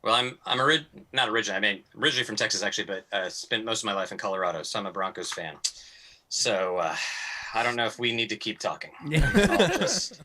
Well, not originally. I mean, originally from Texas actually, but spent most of my life in Colorado, so I'm a Broncos fan. So I don't know if we need to keep talking. I'll just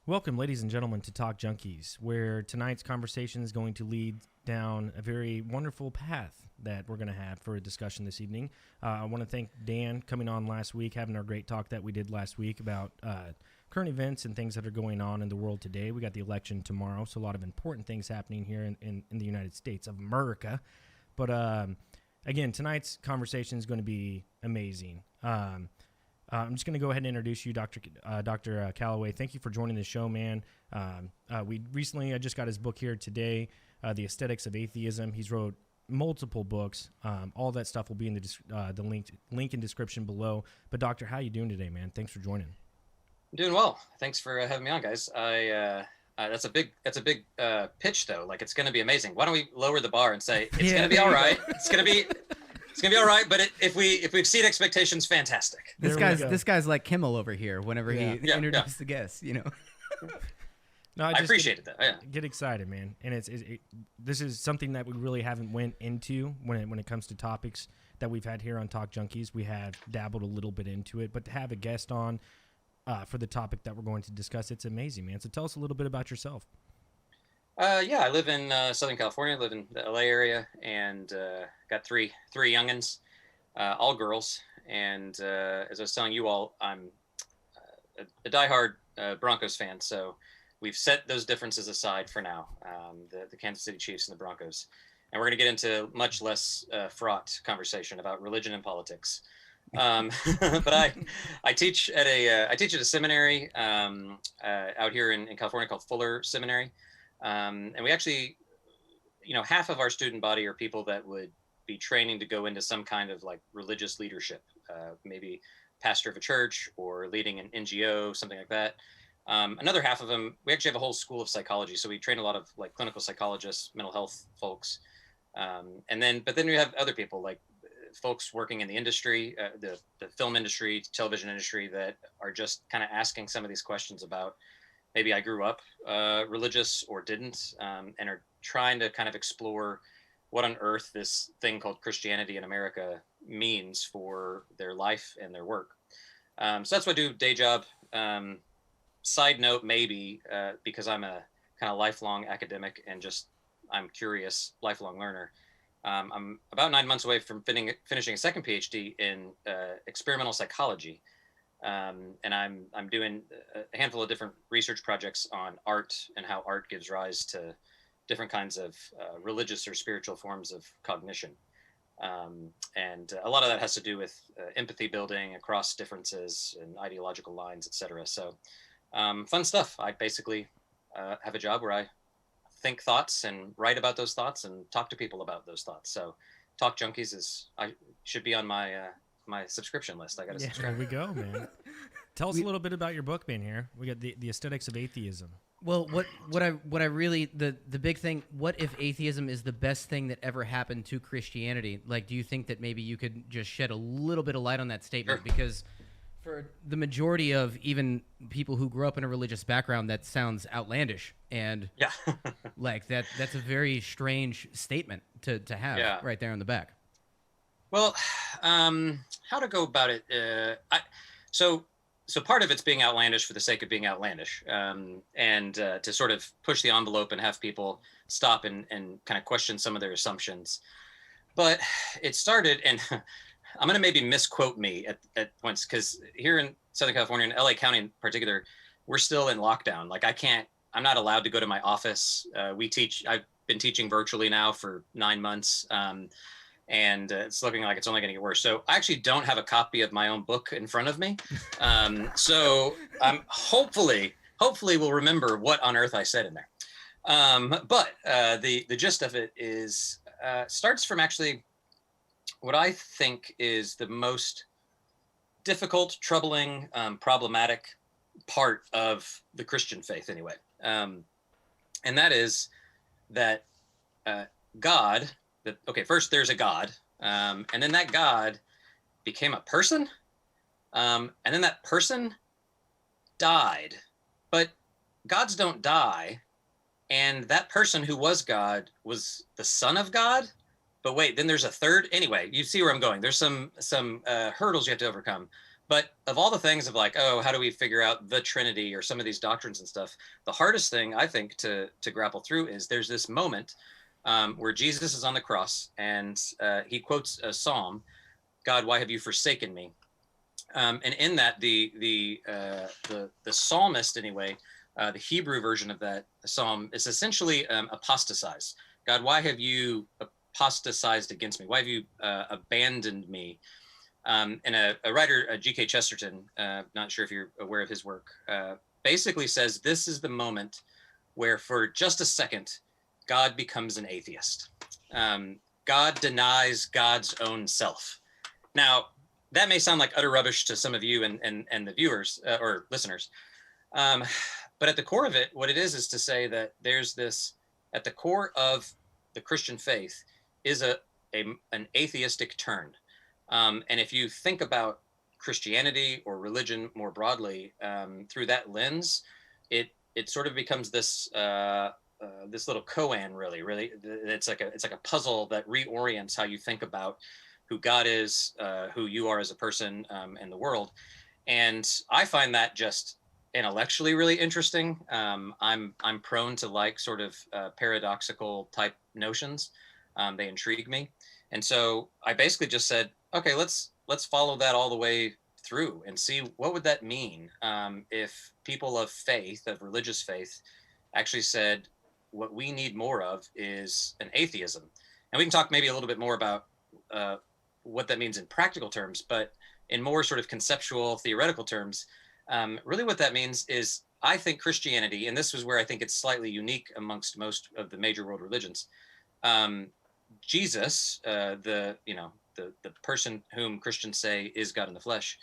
Welcome, ladies and gentlemen, to Talk Junkies, where tonight's conversation is going to lead down a very wonderful path that we're going to have for a discussion this evening. I want to thank Dan coming on last week, having our great talk that we did last week about current events and things that are going on in the world today. We got the election tomorrow, so a lot of important things happening here in the United States of America. But again, tonight's conversation is going to be amazing. I'm just going to go ahead and introduce you, Dr. Callaway. Thank you for joining the show, man. I just got his book here today, The Aesthetics of Atheism. He's wrote multiple books. All that stuff will be in the link in description below. But Doctor, how you doing today, man? Thanks for joining. I'm doing well. Thanks for having me on, guys. That's a big pitch though. Like, it's going to be amazing. Why don't we lower the bar and say it's going to be all right? It's going to be all right, but if we exceed expectations, fantastic. This guy's like Kimmel over here. Whenever he introduces the guests, you know. No, I appreciate it though. Yeah. Get excited, man. And this is something that we really haven't went into when it comes to topics that we've had here on Talk Junkies. We have dabbled a little bit into it, but to have a guest on for the topic that we're going to discuss, it's amazing, man. So tell us a little bit about yourself. I live in Southern California. I live in the LA area, and got three youngins, all girls. And as I was telling you all, I'm a diehard Broncos fan. So we've set those differences aside for now. The Kansas City Chiefs and the Broncos, and we're going to get into much less fraught conversation about religion and politics. But I teach at a seminary out here in California called Fuller Seminary. And we actually, half of our student body are people that would be training to go into some kind of like religious leadership, maybe pastor of a church or leading an NGO, something like that. Another half of them, we actually have a whole school of psychology. So we train a lot of like clinical psychologists, mental health folks. But then we have other people like folks working in the industry, the film industry, television industry, that are just kind of asking some of these questions about, maybe I grew up religious or didn't, and are trying to kind of explore what on earth this thing called Christianity in America means for their life and their work. So that's what I do, day job. Side note, maybe, because I'm a kind of lifelong academic and just I'm curious, lifelong learner. I'm about 9 months away from finishing a second PhD in experimental psychology. And I'm doing a handful of different research projects on art and how art gives rise to different kinds of religious or spiritual forms of cognition. And a lot of that has to do with empathy building across differences and ideological lines, et cetera. So fun stuff. I basically have a job where I think thoughts and write about those thoughts and talk to people about those thoughts. So Talk Junkies should be on my subscription list. I got to subscribe. There we go, man. Tell us a little bit about your book, man. Here we got the Aesthetics of Atheism. Well, what I really the big thing. What if atheism is the best thing that ever happened to Christianity? Like, do you think that maybe you could just shed a little bit of light on that statement? Sure. Because for the majority of even people who grew up in a religious background, that sounds outlandish, and Yeah. like that's a very strange statement to have right there in the back. Well, how to go about it? So so part of it's being outlandish for the sake of being outlandish, and to sort of push the envelope and have people stop and kind of question some of their assumptions. But it started, and I'm going to maybe misquote me at points, because here in Southern California, in LA County in particular, we're still in lockdown. Like I'm not allowed to go to my office. I've been teaching virtually now for 9 months. And it's looking like it's only going to get worse. So I actually don't have a copy of my own book in front of me. So I'm hopefully we'll remember what on earth I said in there. But the gist of it is starts from actually what I think is the most difficult, troubling, problematic part of the Christian faith anyway. And that is that God, first there's a God, and then that God became a person, and then that person died. But gods don't die, and that person who was God was the Son of God. But wait, then there's a third. Anyway, you see where I'm going. There's some hurdles you have to overcome. But of all the things of like, oh, how do we figure out the Trinity or some of these doctrines and stuff? The hardest thing I think to grapple through is there's this moment where Jesus is on the cross, and he quotes a psalm, "God, why have you forsaken me?" And in that, the psalmist anyway, the Hebrew version of that psalm is essentially apostatize. God, why have you apostatized against me? Why have you abandoned me? And a writer, G.K. Chesterton, not sure if you're aware of his work, basically says this is the moment where for just a second, God becomes an atheist. God denies God's own self. Now, that may sound like utter rubbish to some of you and the viewers or listeners. But at the core of it, what it is to say that there's this, at the core of the Christian faith is an atheistic turn. And if you think about Christianity or religion more broadly through that lens, it sort of becomes this this little koan, really. It's like a puzzle that reorients how you think about who God is, who you are as a person, and the world. And I find that just intellectually really interesting. I'm prone to like sort of paradoxical type notions. They intrigue me. And so I basically just said, okay, let's follow that all the way through and see what would that mean if people of faith, of religious faith, actually said what we need more of is an atheism. And we can talk maybe a little bit more about what that means in practical terms, but in more sort of conceptual, theoretical terms, really what that means is I think Christianity, and this was where I think it's slightly unique amongst most of the major world religions, Jesus, the person whom Christians say is God in the flesh,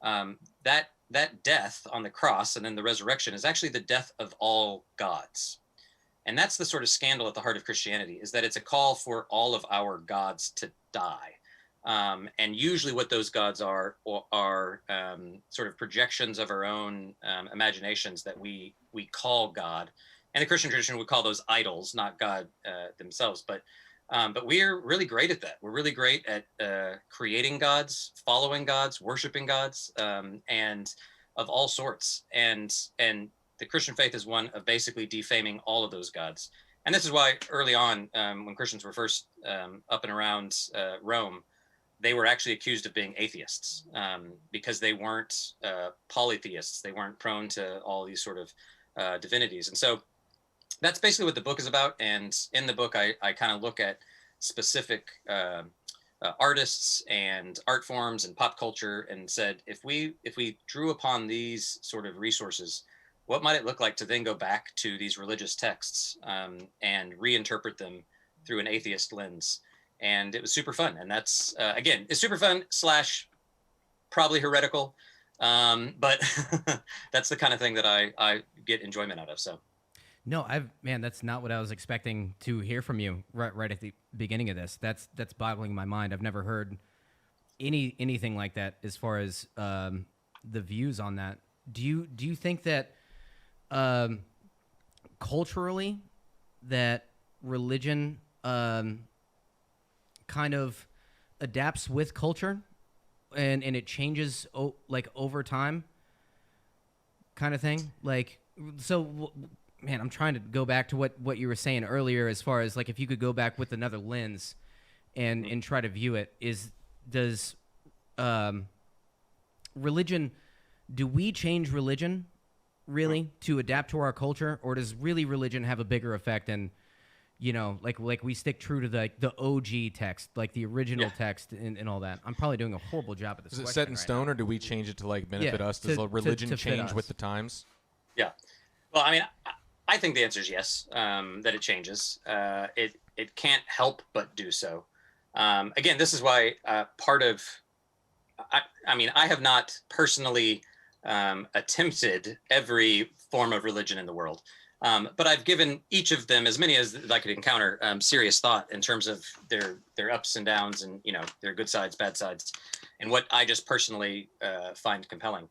that death on the cross and then the resurrection is actually the death of all gods. And that's the sort of scandal at the heart of Christianity, is that it's a call for all of our gods to die. And usually what those gods are sort of projections of our own imaginations that we call God. And the Christian tradition would call those idols, not God themselves. But we're really great at that. We're really great at creating gods, following gods, worshiping gods, and of all sorts. And the Christian faith is one of basically defaming all of those gods. And this is why early on, when Christians were first up and around Rome, they were actually accused of being atheists because they weren't polytheists. They weren't prone to all these sort of divinities. And so that's basically what the book is about. And in the book, I kind of look at specific artists and art forms and pop culture and said, if we drew upon these sort of resources, what might it look like to then go back to these religious texts and reinterpret them through an atheist lens? And it was super fun. And that's, again, it's super fun / probably heretical. But that's the kind of thing that I get enjoyment out of. So. No, that's not what I was expecting to hear from you right at the beginning of this. That's boggling my mind. I've never heard anything like that as far as the views on that. Do you think that culturally that religion kind of adapts with culture and it changes like over time? kind of thing? Like, so, man, I'm trying to go back to what you were saying earlier as far as, like, if you could go back with another lens and try to view it, does religion, do we change religion, really, to adapt to our culture? Or does really religion have a bigger effect and, you know, like we stick true to the OG text, like the original text and all that? I'm probably doing a horrible job at this. Is it set in stone, or do we change it to like benefit us? Does the religion change with the times? Yeah. Well, I mean, I think the answer is yes, that it changes. It can't help but do so. Again, this is why part of, I mean, I have not personally attempted every form of religion in the world. But I've given each of them, as many as I could encounter, serious thought in terms of their ups and downs and, you know, their good sides, bad sides, and what I just personally find compelling.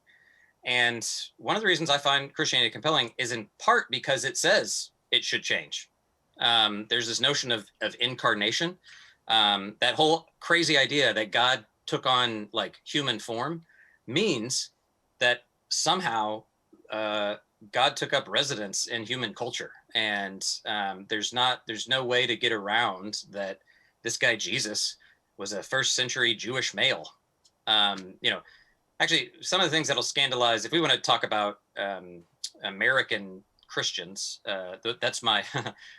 And one of the reasons I find Christianity compelling is in part because it says it should change. There's this notion of incarnation, that whole crazy idea that God took on like human form means that somehow God took up residence in human culture, and there's no way to get around that this guy Jesus was a first century Jewish male. You know, actually, some of the things that'll scandalize, if we want to talk about American Christians, that's my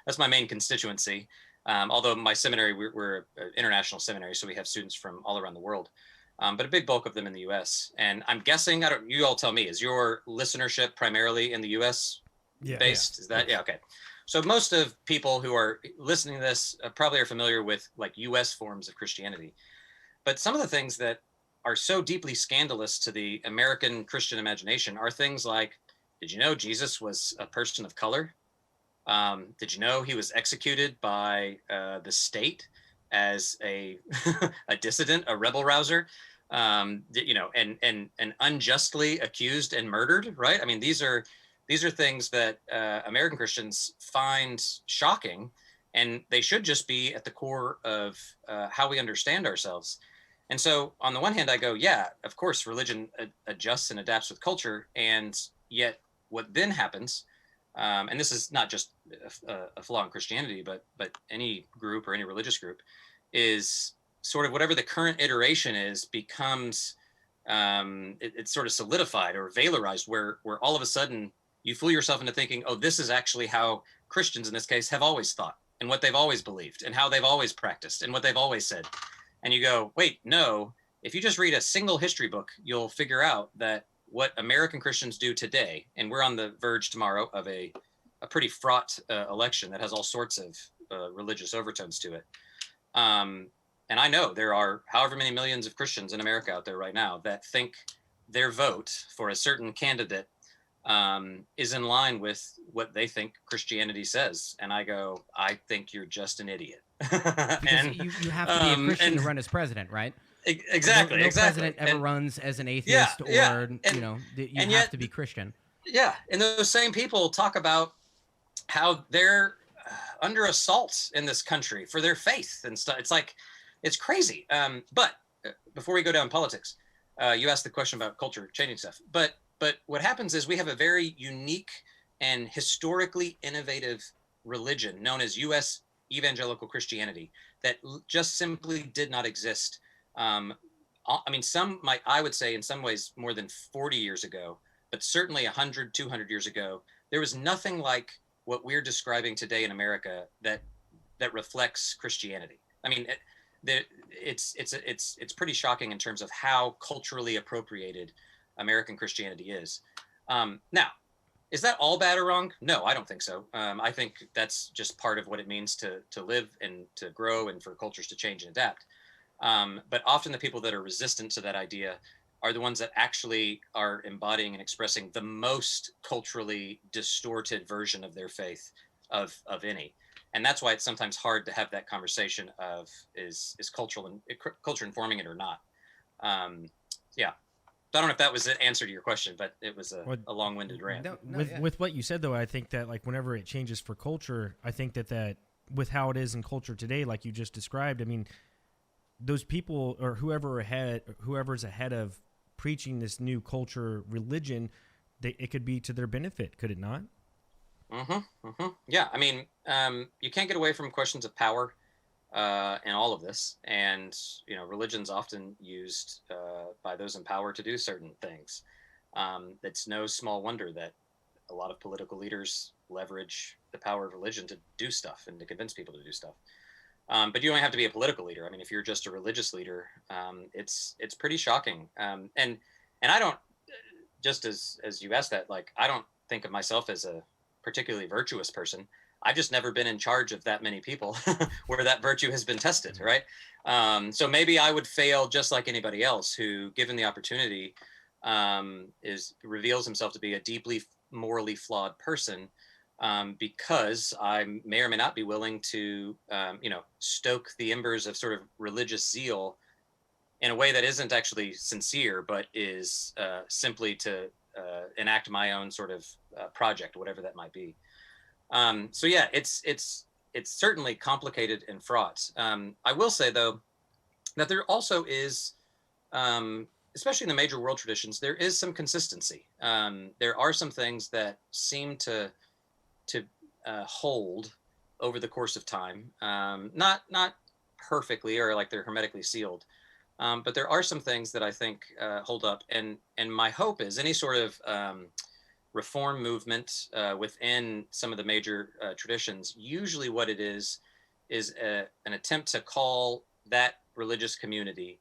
that's my main constituency. Although my seminary, we're an international seminary, so we have students from all around the world. But a big bulk of them in the U.S. And I'm guessing, you all tell me, is your listenership primarily in the U.S. based? Yeah. Is that, okay. So most of people who are listening to this probably are familiar with like U.S. forms of Christianity. But some of the things that are so deeply scandalous to the American Christian imagination are things like, did you know Jesus was a person of color? Did you know he was executed by the state as a dissident, a rebel rouser? You know, and unjustly accused and murdered, right? I mean, these are things that American Christians find shocking, and they should just be at the core of how we understand ourselves. And so on the one hand, I go, yeah, of course, religion adjusts and adapts with culture. And yet what then happens, and this is not just a flaw in Christianity, but any group or any religious group, is sort of whatever the current iteration is becomes it's sort of solidified or valorized, where all of a sudden you fool yourself into thinking, oh, this is actually how Christians in this case have always thought, and what they've always believed, and how they've always practiced, and what they've always said. And you go, wait, no, if you just read a single history book, you'll figure out that what American Christians do today, and we're on the verge tomorrow of a pretty fraught election that has all sorts of religious overtones to it. And I know there are however many millions of Christians in America out there right now that think their vote for a certain candidate is in line with what they think Christianity says. And I go, I think you're just an idiot. And you have to be a Christian to run as president, right? Exactly. No exactly. president ever runs as an atheist, you have to be Christian. Yeah. And those same people talk about how they're under assault in this country for their faith and stuff. It's like, it's crazy. But before we go down politics, you asked the question about culture changing stuff. But what happens is we have a very unique and historically innovative religion known as U.S. evangelical Christianity that just simply did not exist. I mean, I would say in some ways more than 40 years ago, but certainly 100, 200 years ago, there was nothing like what we're describing today in America that reflects Christianity. I mean, it's pretty shocking in terms of how culturally appropriated American Christianity is. Now, is that all bad or wrong? No, I don't think so. I think that's just part of what it means to live and to grow and for cultures to change and adapt. But often the people that are resistant to that idea are the ones that actually are embodying and expressing the most culturally distorted version of their faith of any. And that's why it's sometimes hard to have that conversation of is culture informing it or not. Yeah. I don't know if that was an answer to your question, but it was a long-winded rant. With what you said, though, I think that like whenever it changes for culture, I think that with how it is in culture today, like you just described, I mean, those people or whoever's ahead of preaching this new culture religion, it could be to their benefit, could it not? Yeah, I mean, you can't get away from questions of power in all of this, and religion's often used by those in power to do certain things. It's no small wonder that a lot of political leaders leverage the power of religion to do stuff and to convince people to do stuff. But you don't have to be a political leader. I mean, if you're just a religious leader, it's pretty shocking. And I don't, just as you asked that, like, I don't think of myself as a particularly virtuous person. I've just never been in charge of that many people where that virtue has been tested, right? So maybe I would fail just like anybody else who, given the opportunity, reveals himself to be a deeply morally flawed person, because I may or may not be willing to, stoke the embers of sort of religious zeal in a way that isn't actually sincere, but is simply to enact my own sort of project, whatever that might be. So yeah, it's certainly complicated and fraught. I will say though that there also is, especially in the major world traditions, there is some consistency. There are some things that seem to hold over the course of time, not perfectly or like they're hermetically sealed, but there are some things that I think hold up. And my hope is any sort of reform movement within some of the major traditions, usually what it is an attempt to call that religious community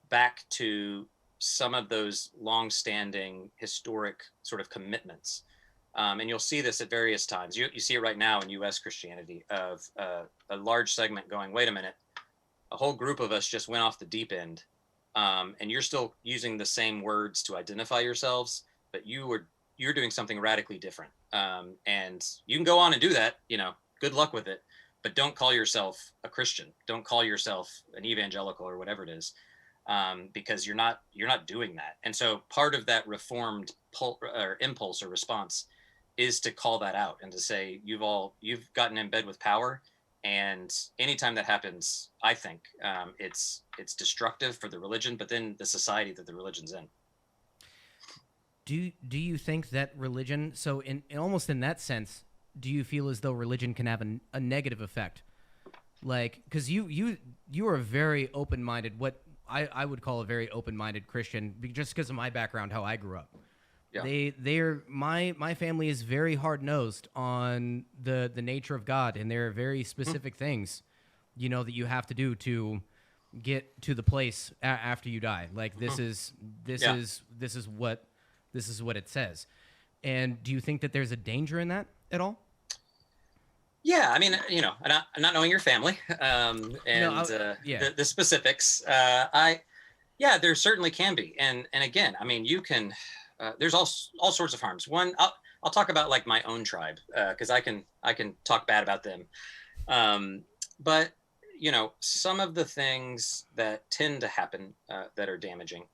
back to some of those long-standing historic sort of commitments. And you'll see this at various times. You see it right now in U.S. Christianity of a large segment going, wait a minute, a whole group of us just went off the deep end, and you're still using the same words to identify yourselves, but you're doing something radically different. And you can go on and do that, good luck with it, but don't call yourself a Christian. Don't call yourself an evangelical or whatever it is, because you're not doing that. And so part of that reformed impulse or response is to call that out and to say, you've gotten in bed with power. And anytime that happens, I think it's destructive for the religion, but then the society that the religion's in. Do you think that religion, so in almost in that sense, do you feel as though religion can have a negative effect? Like, because you are a very open-minded, what I would call a very open-minded Christian, just because of my background, how I grew up. Yeah. My family is very hard-nosed on the nature of God, and there are very specific things, that you have to do to get to the place after you die. Like this is what it says. And do you think that there's a danger in that at all? Yeah, I mean, not knowing your family the specifics, there certainly can be. And again, I mean, you can. There's all sorts of harms. One, I'll talk about like my own tribe, because I can talk bad about them. But some of the things that tend to happen that are damaging.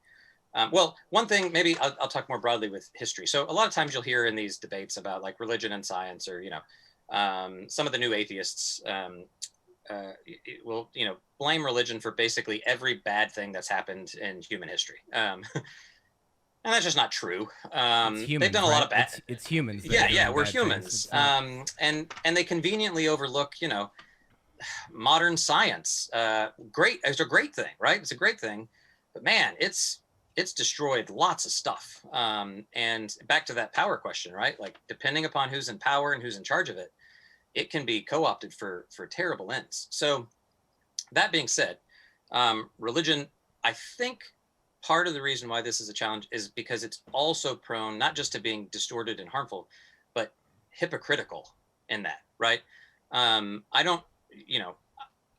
Well, one thing, maybe I'll talk more broadly with history. So a lot of times you'll hear in these debates about like religion and science, or some of the new atheists will blame religion for basically every bad thing that's happened in human history. And that's just not true. Humans, they've done a lot of bad. It's humans. Yeah, we're humans. And they conveniently overlook, modern science. Great, it's a great thing, right? It's a great thing, but man, it's destroyed lots of stuff. And back to that power question, right? Like depending upon who's in power and who's in charge of it, it can be co-opted for terrible ends. So that being said, religion, I think, part of the reason why this is a challenge is because it's also prone not just to being distorted and harmful, but hypocritical in that, right? I don't,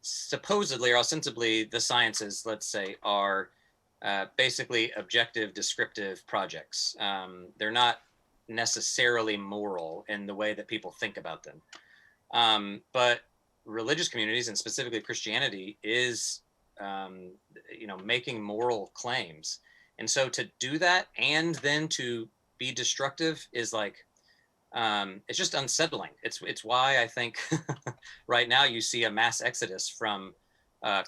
supposedly or ostensibly the sciences, let's say, are basically objective, descriptive projects. They're not necessarily moral in the way that people think about them. But religious communities, and specifically Christianity, is making moral claims. And so to do that and then to be destructive is like, it's just unsettling. It's why I think right now you see a mass exodus from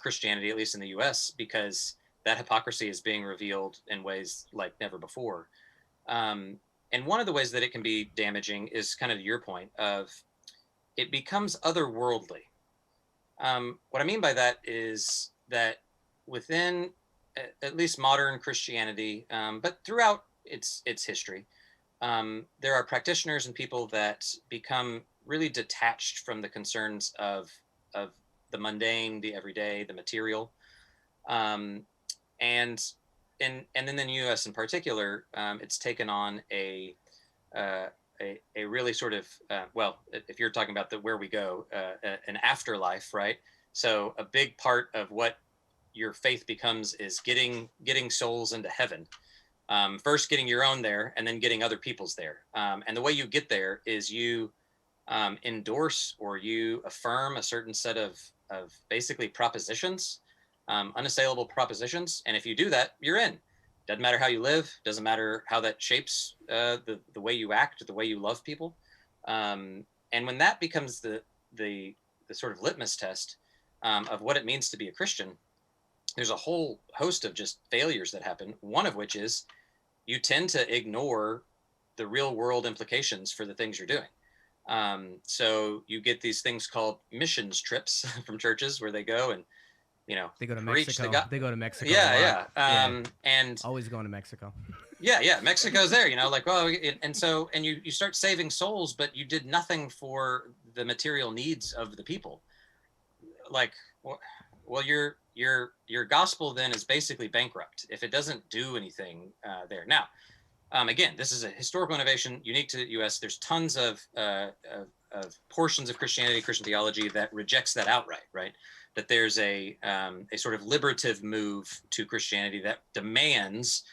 Christianity, at least in the US, because that hypocrisy is being revealed in ways like never before. and one of the ways that it can be damaging is kind of your point of it becomes otherworldly. What I mean by that is that within at least modern Christianity, but throughout its history, there are practitioners and people that become really detached from the concerns of the mundane, the everyday, the material, and in the U.S. in particular, it's taken on a really sort of well, if you're talking about where we go, an afterlife, right? So a big part of what your faith becomes is getting souls into heaven. First getting your own there, and then getting other people's there. And the way you get there is you endorse or you affirm a certain set of basically propositions, unassailable propositions. And if you do that, you're in. Doesn't matter how you live. Doesn't matter how that shapes the way you act, the way you love people. And when that becomes the sort of litmus test of what it means to be a Christian, there's a whole host of just failures that happen. One of which is you tend to ignore the real world implications for the things you're doing. So you get these things called missions trips from churches where they go and, they go to Mexico. They go to Mexico. Yeah. And always going to Mexico. Yeah. Mexico's there, like, well, and you start saving souls, but you did nothing for the material needs of the people. Like, well, your gospel then is basically bankrupt if it doesn't do anything there. Now, again, this is a historical innovation unique to the U.S. There's tons of portions of Christianity, Christian theology that rejects that outright, right? That there's a sort of liberative move to Christianity that demands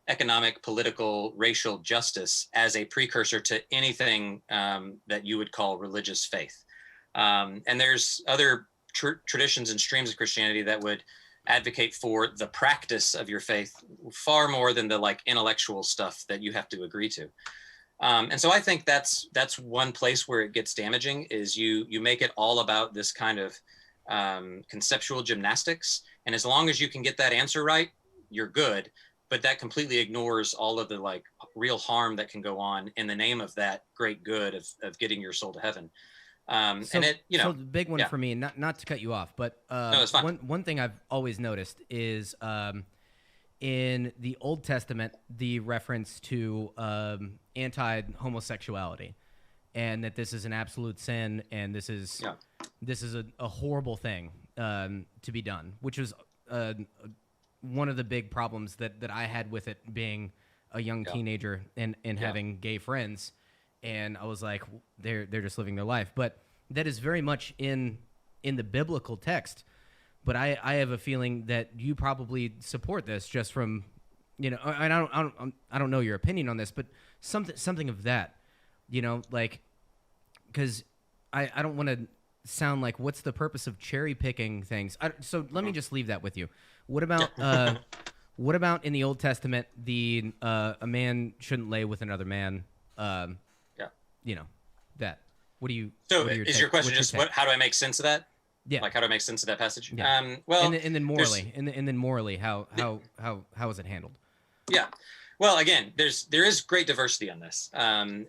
economic, political, racial justice as a precursor to anything that you would call religious faith. And there's other traditions and streams of Christianity that would advocate for the practice of your faith far more than the like intellectual stuff that you have to agree to. And so I think that's one place where it gets damaging is you make it all about this kind of conceptual gymnastics. And as long as you can get that answer right, you're good. But that completely ignores all of the like real harm that can go on in the name of that great good of getting your soul to heaven. And it, so the big one for me, not to cut you off, but no, it's fine. One thing I've always noticed is in the Old Testament, the reference to anti-homosexuality, and that this is an absolute sin, and this is a horrible thing to be done, which was one of the big problems that I had with it being a young teenager and having gay friends. And I was like, they're just living their life. But that is very much in the biblical text. But I have a feeling that you probably support this just from, and I don't know your opinion on this, but something of that, like, because I don't want to sound like what's the purpose of cherry picking things. So let me just leave that with you. What about what about in the Old Testament a man shouldn't lay with another man? That. What do you? So is your question just how do I make sense of that? Yeah. Like how do I make sense of that passage? Yeah. Well, and then morally, how is it handled? Yeah. Well, again, there is great diversity on this, and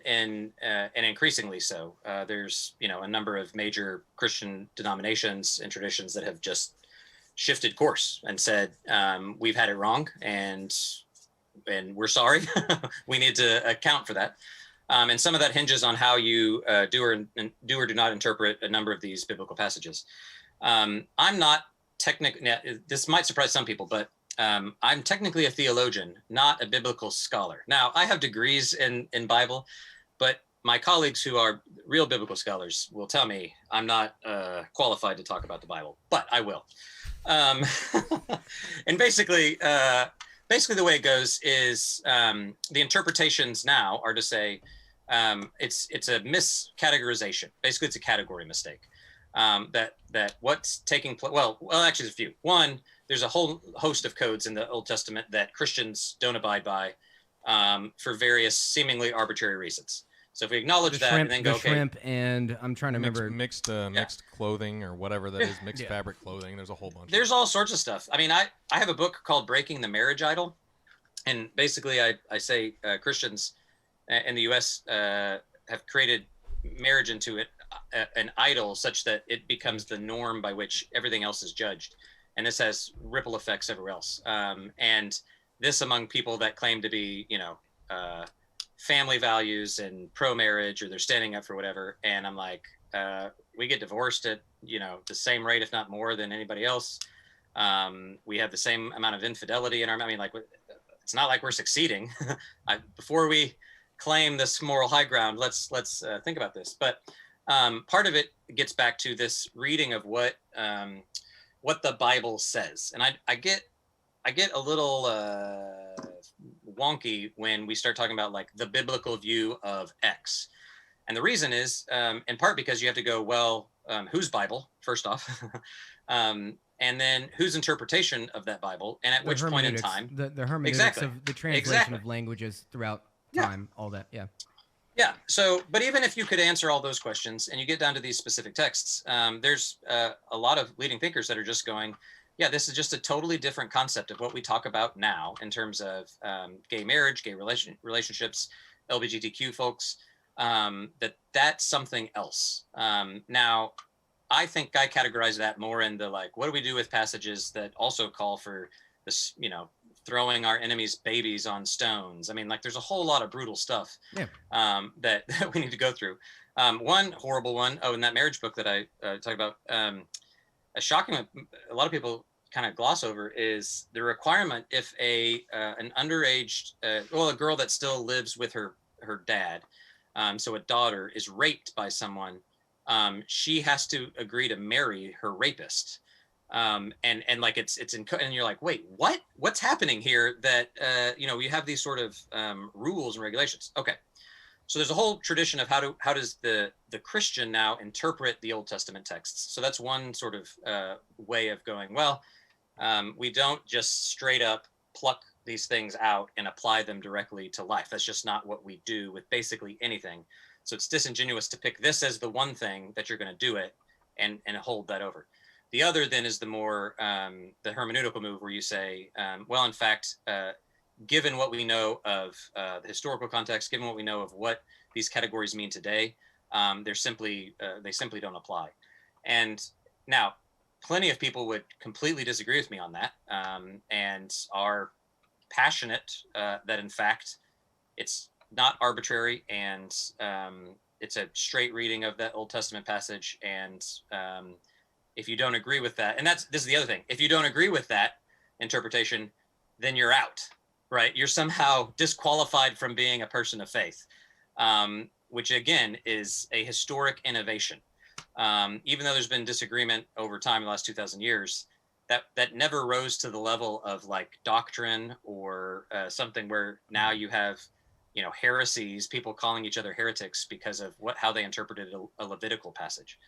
increasingly so. There's a number of major Christian denominations and traditions that have just shifted course and said we've had it wrong and we're sorry. We need to account for that. And some of that hinges on how you do or do not interpret a number of these biblical passages. I'm not this might surprise some people, but I'm technically a theologian, not a biblical scholar. Now, I have degrees in Bible, but my colleagues who are real biblical scholars will tell me I'm not qualified to talk about the Bible, but I will. And basically the way it goes is the interpretations now are to say it's a miscategorization. Basically, it's a category mistake. That what's taking place. Well, actually, there's a few. One, there's a whole host of codes in the Old Testament that Christians don't abide by for various seemingly arbitrary reasons. So if we acknowledge that and then go, okay, shrimp and I'm trying to remember mixed clothing or whatever that is, mixed fabric clothing. There's a whole bunch. There's all sorts of stuff. I mean, I have a book called Breaking the Marriage Idol, and basically I say Christians, in the U.S. Have created marriage into an idol such that it becomes the norm by which everything else is judged. And this has ripple effects everywhere else. And this among people that claim to be, family values and pro-marriage, or they're standing up for whatever. And I'm like, we get divorced at, the same rate, if not more, than anybody else. We have the same amount of infidelity in our, it's not like we're succeeding. Before we claim this moral high ground, let's think about this. But part of it gets back to this reading of what the Bible says. And I get a little wonky when we start talking about like the biblical view of X. And the reason is in part because you have to go, well, whose Bible, first off, and then whose interpretation of that Bible, and at which point in time. The hermeneutics of the translation of languages throughout time, all that, yeah. Yeah, so, but even if you could answer all those questions and you get down to these specific texts, there's a lot of leading thinkers that are just going, yeah, this is just a totally different concept of what we talk about now in terms of gay marriage, gay relationships, LGBTQ folks, that's something else. Now, I think I categorize that more in the, like, what do we do with passages that also call for this, throwing our enemies' babies on stones? I mean, like, there's a whole lot of brutal stuff that we need to go through. One horrible one, in that marriage book that I talked about, a shocking one, a lot of people kind of gloss over, is the requirement if an underage, a girl that still lives with her dad, so a daughter, is raped by someone, she has to agree to marry her rapist. And like it's and you're like, wait, what's happening here? That you have these sort of rules and regulations. Okay, so there's a whole tradition of how does the Christian now interpret the Old Testament texts. So that's one sort of way of going, well, we don't just straight up pluck these things out and apply them directly to life. That's just not what we do with basically anything. So it's disingenuous to pick this as the one thing that you're going to do it and hold that over. The other then is the more the hermeneutical move, where you say, well, in fact, given what we know of the historical context, given what we know of what these categories mean today, they simply don't apply. And now, plenty of people would completely disagree with me on that, and are passionate that in fact it's not arbitrary, and it's a straight reading of that Old Testament passage. And if you don't agree with that, and this is the other thing, if you don't agree with that interpretation, then you're out, right? You're somehow disqualified from being a person of faith, which again is a historic innovation. Even though there's been disagreement over time in the last 2,000 years, that never rose to the level of like doctrine or something where now you have, heresies, people calling each other heretics because of how they interpreted a Levitical passage.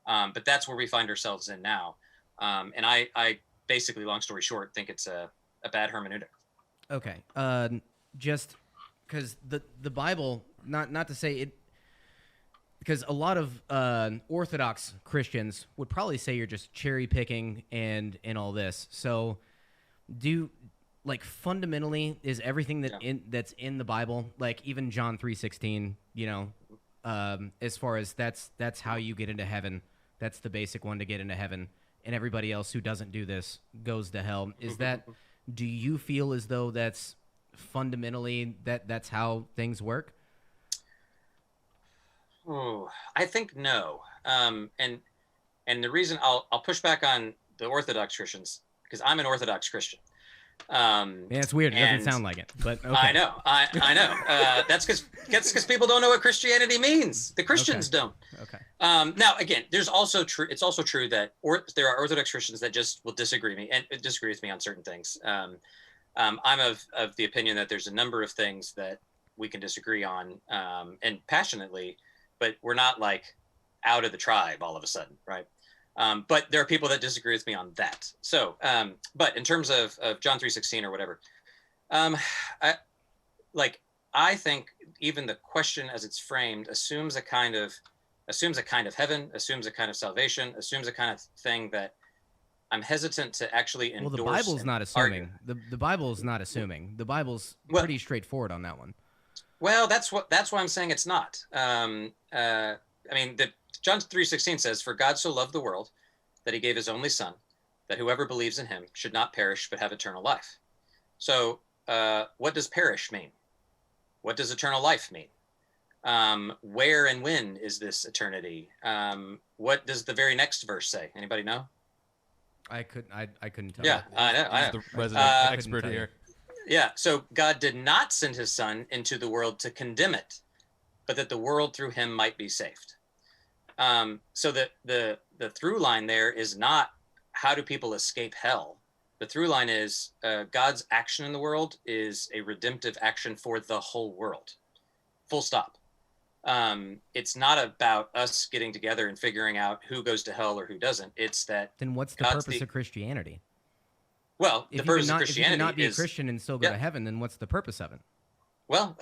But that's where we find ourselves in now. And I basically, long story short, think it's a bad hermeneutic. Okay. Just because the Bible, not to say it, because a lot of Orthodox Christians would probably say you're just cherry picking and all this. So fundamentally, is everything that's in the Bible, like even John 3:16, as far as that's how you get into heaven, that's the basic one to get into heaven, and everybody else who doesn't do this goes to hell. Is that, do you feel as though that's fundamentally that's how things work? Oh, I think no. And the reason I'll push back on the Orthodox Christians, because I'm an Orthodox Christian. Yeah, it's weird. It doesn't sound like it, but okay. I know. That's because people don't know what Christianity means. The Christians don't. Okay. Now, again, it's also true that there are Orthodox Christians that just will disagree with me on certain things. I'm of the opinion that there's a number of things that we can disagree on, and passionately, but we're not like out of the tribe all of a sudden, right? But there are people that disagree with me on that. So, but in terms of John 3:16 or whatever, I think even the question as it's framed assumes a kind of heaven, assumes a kind of salvation, assumes a kind of thing that I'm hesitant to actually endorse. Well, the Bible's not assuming. The Bible's not assuming. The Bible's pretty straightforward on that one. Well, that's why I'm saying it's not. I mean, John 3:16 says, "For God so loved the world that he gave his only son, that whoever believes in him should not perish but have eternal life." So what does perish mean? What does eternal life mean? Where and when is this eternity? What does the very next verse say? Anybody know? I couldn't tell. Yeah, you. I know. He's the resident expert here. Yeah, so God did not send his son into the world to condemn it, but that the world through him might be saved. So the through line there is not how do people escape hell. The through line is God's action in the world is a redemptive action for the whole world. Full stop. It's not about us getting together and figuring out who goes to hell or who doesn't. It's that. Then what's the purpose of Christianity? Well, the purpose of Christianity if you cannot be a Christian and still go to heaven, then what's the purpose of it? Well,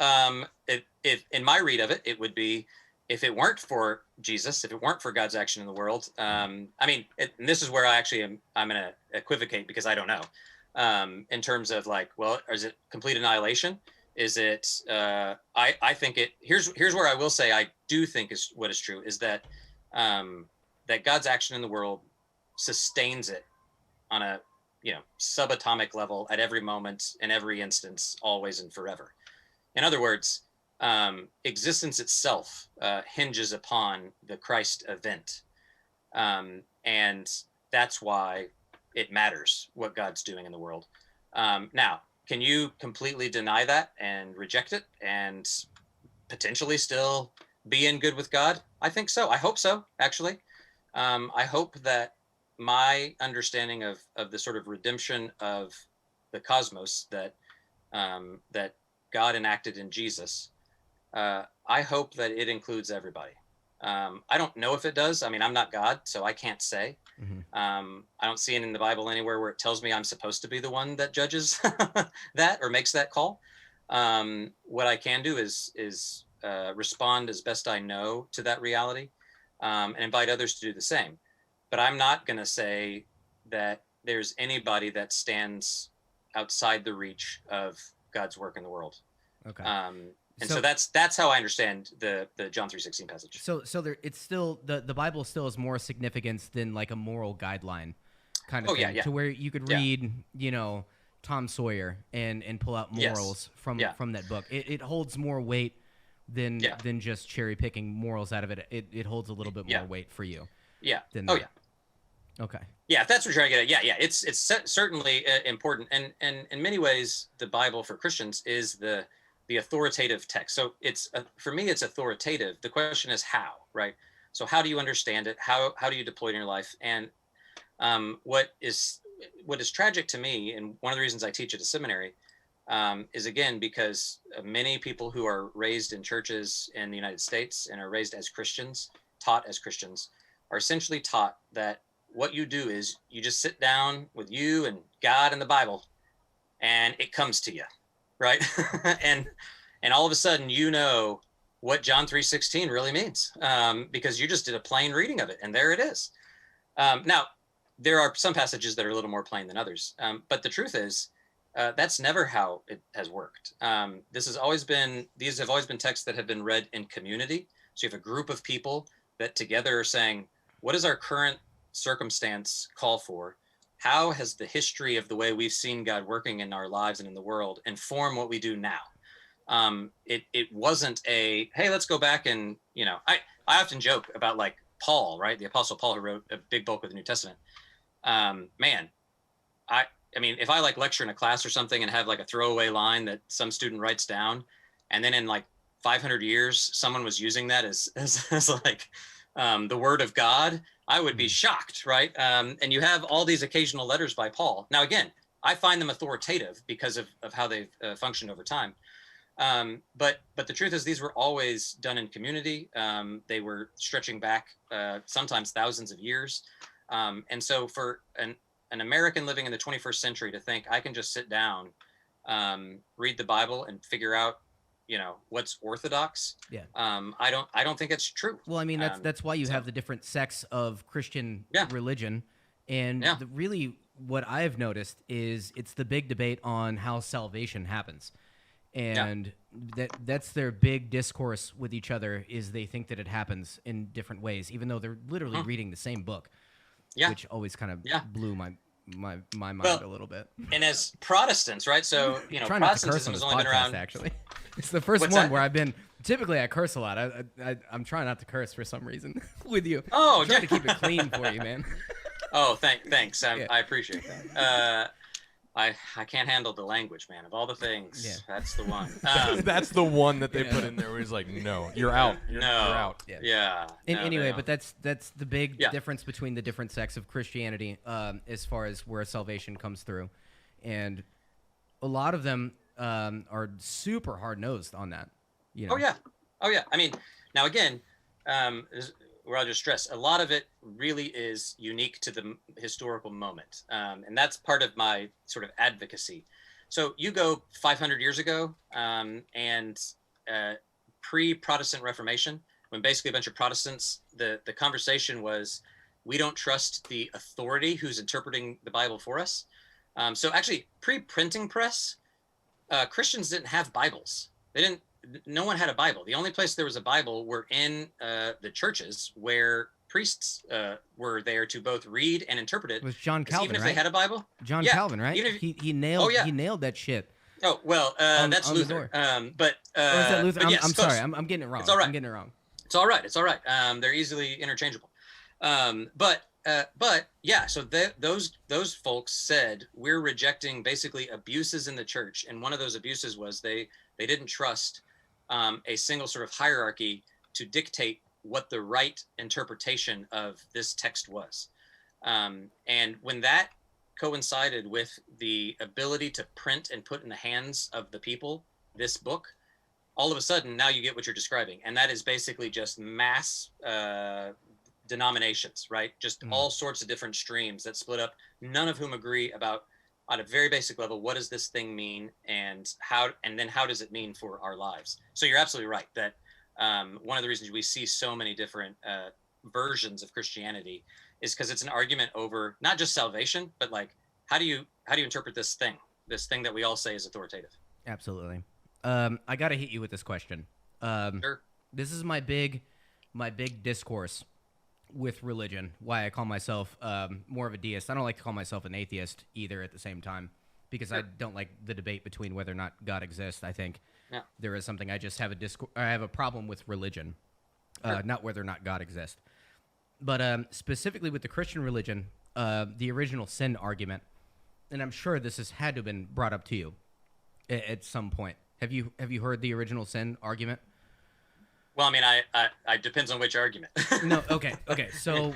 if in my read of it, it would be if it weren't for Jesus, if it weren't for God's action in the world. I mean, and this is where I'm going to equivocate because I don't know. In terms of like, well, is it complete annihilation? Is it? I think it. Here's where I will say I do think is what is true is that that God's action in the world sustains it on a subatomic level at every moment, in every instance, always and forever. In other words, existence itself hinges upon the Christ event, and that's why it matters what God's doing in the world. Now, can you completely deny that and reject it and potentially still be in good with God? I think so. I hope so, actually. I hope that my understanding of the sort of redemption of the cosmos that that God enacted in Jesus, I hope that it includes everybody. I don't know if it does. I mean, I'm not God, so I can't say. Mm-hmm. I don't see it in the Bible anywhere where it tells me I'm supposed to be the one that judges that or makes that call. What I can do is respond as best I know to that reality, and invite others to do the same. But I'm not going to say that there's anybody that stands outside the reach of God's work in the world. Okay. So that's how I understand the John 3:16 passage. So there, it's still the Bible still has more significance than like a moral guideline kind of thing. Yeah. To where you could read, Tom Sawyer and pull out morals from that book. It holds more weight than just cherry picking morals out of it. It holds a little bit more weight for you. Yeah. Than Oh that. yeah. Okay. Yeah, if that's what you're trying to get at. Yeah. It's certainly important, and in many ways, the Bible for Christians is the authoritative text. So it's for me, it's authoritative. The question is how, right? So how do you understand it? How do you deploy it in your life? And what is tragic to me, and one of the reasons I teach at a seminary, is again because many people who are raised in churches in the United States and are raised as Christians, taught as Christians, are essentially taught that what you do is you just sit down with you and God and the Bible, and it comes to you, right? and all of a sudden you know what John 3:16 really means, because you just did a plain reading of it, and there it is. Now, there are some passages that are a little more plain than others, but the truth is that's never how it has worked. These have always been texts that have been read in community. So you have a group of people that together are saying, what does our current circumstance call for? How has the history of the way we've seen God working in our lives and in the world inform what we do now? It wasn't a, hey, let's go back and, I often joke about like Paul, right? The Apostle Paul, who wrote a big bulk of the New Testament. Man, I mean, if I like lecture in a class or something and have like a throwaway line that some student writes down, and then in like 500 years, someone was using that as like the word of God, I would be shocked, right? And you have all these occasional letters by Paul. Now, again, I find them authoritative because of how they've functioned over time. But the truth is these were always done in community. They were stretching back sometimes thousands of years. And so for an American living in the 21st century to think I can just sit down, read the Bible and figure out, what's orthodox. Yeah. I don't think it's true. Well, I mean, that's why you have the different sects of Christian religion. And really what I've noticed is it's the big debate on how salvation happens. and that's their big discourse with each other, is they think that it happens in different ways, even though they're literally reading the same book, which always kind of blew my mind a little bit. And as Protestants, right? So, Protestantism has only been around. Actually, it's the first where I've been. Typically, I curse a lot. I'm trying not to curse for some reason with you. Oh, I'm trying to keep it clean for you, man. Oh, thanks. I appreciate that. I can't handle the language, man. Of all the things, that's the one. That's the one that they put in there where he's like, no, you're out. You're out. Yeah. Anyway, but that's the big difference between the different sects of Christianity, as far as where salvation comes through. And a lot of them are super hard-nosed on that. Oh, yeah. I mean, now, again, where I'll just stress, a lot of it really is unique to the historical moment. And that's part of my sort of advocacy. So you go 500 years ago and pre-Protestant Reformation, when basically a bunch of Protestants, the conversation was, we don't trust the authority who's interpreting the Bible for us. So actually, pre-printing press, Christians didn't have Bibles. No one had a Bible. The only place there was a Bible were in the churches, where priests were there to both read and interpret it. It was John Calvin, even if right? they had a Bible. John Calvin, right? He nailed that shit. Oh well, that's Luther. Or is that Luther? I'm sorry, I'm getting it wrong. It's all right. I'm getting it wrong. It's all right. They're easily interchangeable. But yeah, so those folks said, we're rejecting basically abuses in the church, and one of those abuses was they didn't trust a single sort of hierarchy to dictate what the right interpretation of this text was. And when that coincided with the ability to print and put in the hands of the people this book, all of a sudden now you get what you're describing. And that is basically just mass denominations, right? Just all sorts of different streams that split up, none of whom agree about, on a very basic level, what does this thing mean, and then how does it mean for our lives? So you're absolutely right that one of the reasons we see so many different versions of Christianity is because it's an argument over not just salvation, but like, how do you interpret this thing that we all say is authoritative? Absolutely. I got to hit you with this question. Sure. This is my big discourse with religion, why I call myself more of a deist. I don't like to call myself an atheist either at the same time, because I don't like the debate between whether or not God exists. I think there is something, I just have I have a problem with religion, not whether or not God exists. But specifically with the Christian religion, the original sin argument, and I'm sure this has had to have been brought up to you at some point. Have you heard the original sin argument? Well, I mean, I depends on which argument. No, okay. So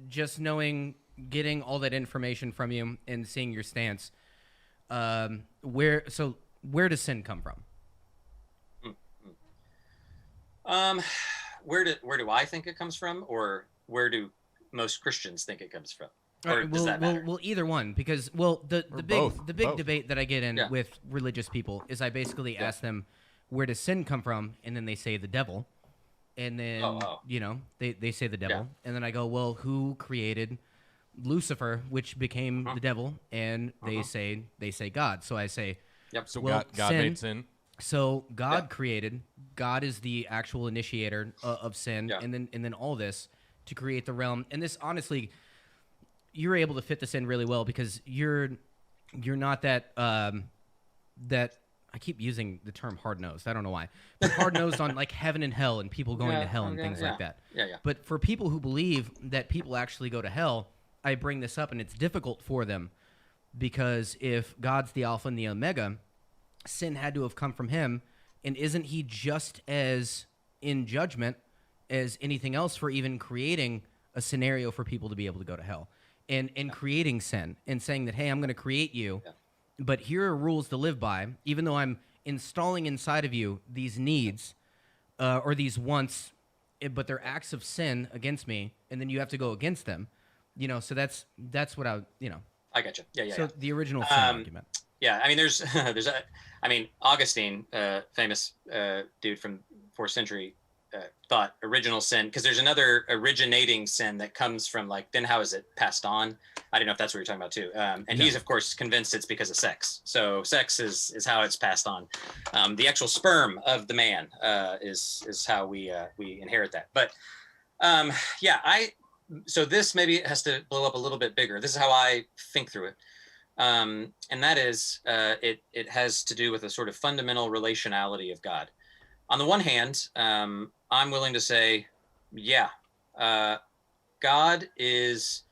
just knowing, getting all that information from you and seeing your stance, where does sin come from? Where do I think it comes from, or where do most Christians think it comes from? Or does that matter? Well, either one, because the big debate that I get in with religious people is I basically ask them, where does sin come from? And then they say the devil. And then, they say the devil. Yeah. And then I go, well, who created Lucifer, which became the devil? And they say God. So I say, so well, God made sin. So God created, God is the actual initiator of sin. Yeah. And then all this to create the realm. And this, honestly, you're able to fit this in really well, because you're not that, I keep using the term hard-nosed. I don't know why. But hard-nosed on like heaven and hell and people going to hell and things like that. Yeah. But for people who believe that people actually go to hell, I bring this up, and it's difficult for them, because if God's the Alpha and the Omega, sin had to have come from him, and isn't he just as in judgment as anything else for even creating a scenario for people to be able to go to hell? And creating sin and saying that, hey, I'm going to create you, but here are rules to live by, even though I'm installing inside of you these needs or these wants, but they're acts of sin against me, and then you have to go against them. So that's what I. I got you. Yeah. So the original sin argument. Yeah, I mean, Augustine, famous dude from 4th century, thought original sin, because there's another originating sin that comes from like, then how is it passed on? I don't know if that's what you're talking about too. And he's of course convinced it's because of sex. So sex is how it's passed on. The actual sperm of the man is how we inherit that. But so this maybe has to blow up a little bit bigger. This is how I think through it. And that is, it has to do with a sort of fundamental relationality of God. On the one hand, I'm willing to say, God is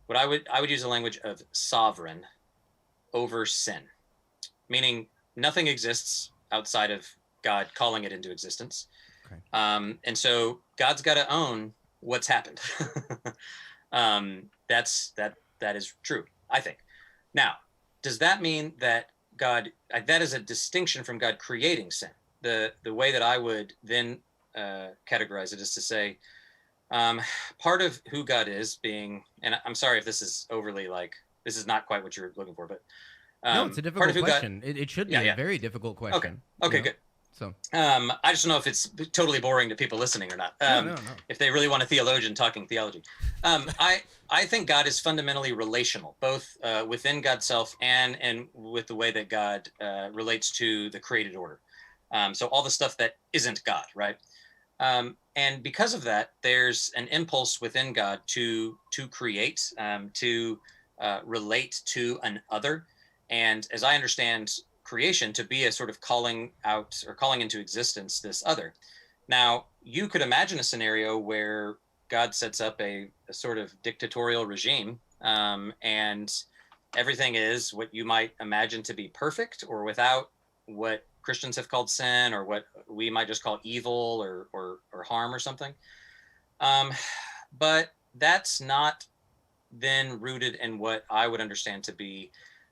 what I would use the language of sovereign over sin, meaning nothing exists outside of God calling it into existence. Okay. And so God's got to own what's happened. That is true, I think. Now, does that mean that God, that is a distinction from God creating sin? The way that I would then categorize it is to say, part of who God is being, and I'm sorry if this is overly like, this is not quite what you're looking for, but no, it's a difficult question. It should be a very difficult question. Okay, good. So I just don't know if it's totally boring to people listening or not. No. If they really want a theologian talking theology. I think God is fundamentally relational, both within God's self and with the way that God relates to the created order. So all the stuff that isn't God, right? And because of that, there's an impulse within God to create, to relate to an other. And as I understand creation, to be a sort of calling out or calling into existence this other. Now, you could imagine a scenario where God sets up a sort of dictatorial regime, and everything is what you might imagine to be perfect or without what Christians have called sin, or what we might just call evil or harm or something. But that's not then rooted in what I would understand to be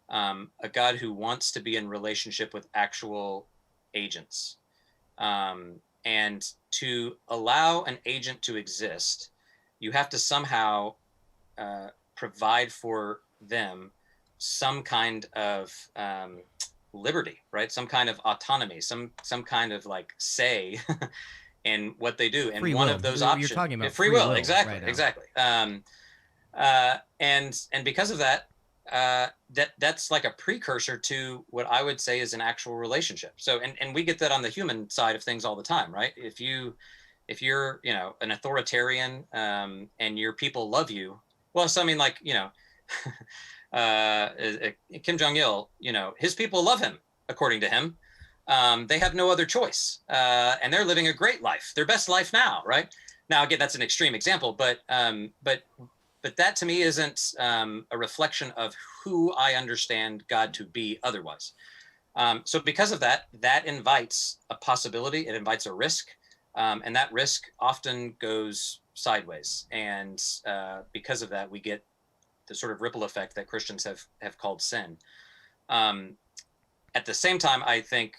a God who wants to be in relationship with actual agents. And to allow an agent to exist, you have to somehow provide for them some kind of liberty, right? Some kind of autonomy, some kind of like say in what they do. And free one will. of those options, you're talking about free will, exactly, right now. exactly. And because of that, that's like a precursor to what I would say is an actual relationship. So, and we get that on the human side of things all the time, right? If you're, an authoritarian, and your people love you, well, so I mean, like, Kim Jong-il, his people love him, according to him. They have no other choice. And they're living a great life, their best life now, right? Now, again, that's an extreme example, but that to me isn't a reflection of who I understand God to be otherwise. So because of that, that invites a possibility, it invites a risk, and that risk often goes sideways. And because of that, we get the sort of ripple effect that Christians have called sin. At the same time, I think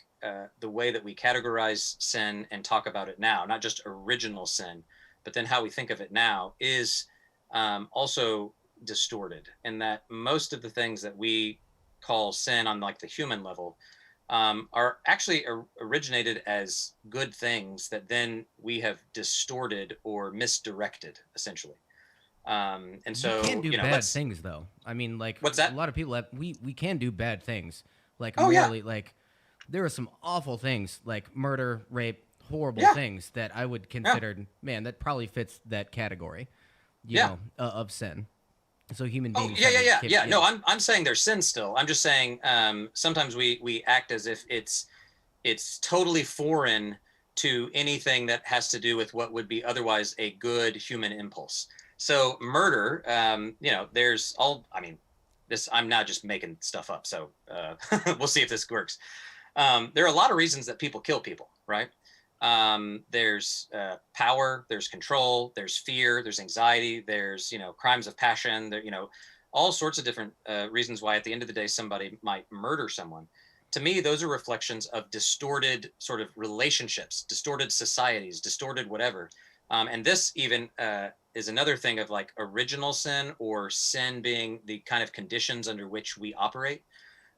the way that we categorize sin and talk about it now, not just original sin, but then how we think of it now, is also distorted, in that most of the things that we call sin on like the human level are actually originated as good things that then we have distorted or misdirected, essentially. And so you can't do bad things, though. I mean, like, what's that? A lot of people we can do bad things, like like there are some awful things like murder, rape, horrible things that I would consider, man, that probably fits that category. You know, of sin. So human beings. No, I'm saying there's sin still. I'm just saying sometimes we act as if it's totally foreign to anything that has to do with what would be otherwise a good human impulse. So murder, there's this, I'm not just making stuff up. So we'll see if this works. There are a lot of reasons that people kill people, right? There's power, there's control, there's fear, there's anxiety, there's, crimes of passion, there, all sorts of different reasons why at the end of the day somebody might murder someone. To me, those are reflections of distorted sort of relationships, distorted societies, distorted whatever. And this even is another thing of like original sin, or sin being the kind of conditions under which we operate.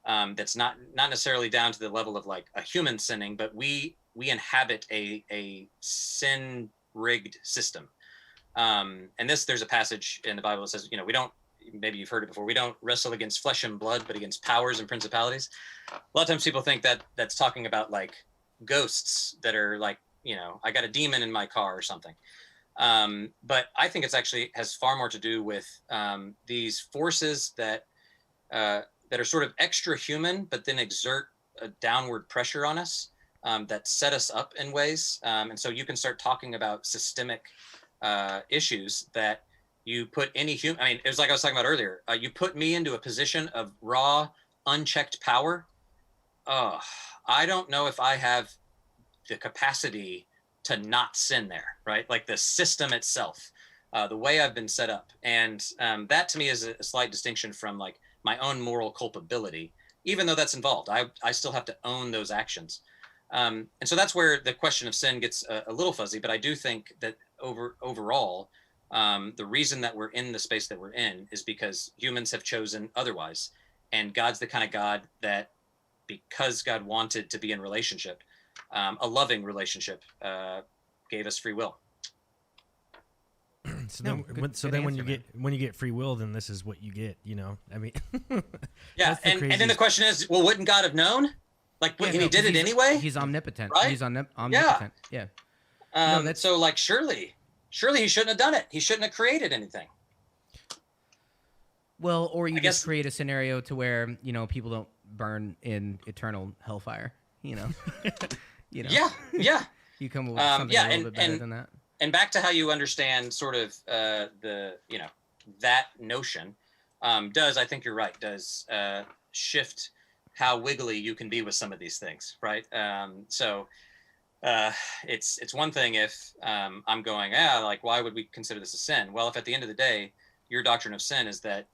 That's not necessarily down to the level of like a human sinning, but we we inhabit a sin-rigged system. And there's a passage in the Bible that says, we don't, maybe you've heard it before, we don't wrestle against flesh and blood, but against powers and principalities. A lot of times people think that that's talking about like ghosts that are like, I got a demon in my car or something. But I think it's actually has far more to do with these forces that are sort of extra human, but then exert a downward pressure on us that set us up in ways. And so you can start talking about systemic issues that you put any human, it was like I was talking about earlier, you put me into a position of raw, unchecked power. I don't know if I have the capacity to not sin there, right? Like the system itself, the way I've been set up. And that to me is a slight distinction from like my own moral culpability, even though that's involved. I still have to own those actions. And so that's where the question of sin gets a little fuzzy, but I do think that overall, the reason that we're in the space that we're in is because humans have chosen otherwise. And God's the kind of God that, because God wanted to be in relationship, a loving relationship, gave us free will. So then, when you get free will, then this is what you get. Yeah, and then the question is, well, wouldn't God have known? Like, and he did it anyway. He's omnipotent, right? He's omnipotent. Yeah. So like, surely he shouldn't have done it. He shouldn't have created anything. Well, or you just create a scenario to where people don't burn in eternal hellfire. Yeah. You come up with something a little bit better than that. And back to how you understand sort of that notion I think you're right, does shift how wiggly you can be with some of these things, right? So it's one thing if I'm going, like, why would we consider this a sin? Well, if at the end of the day, your doctrine of sin is that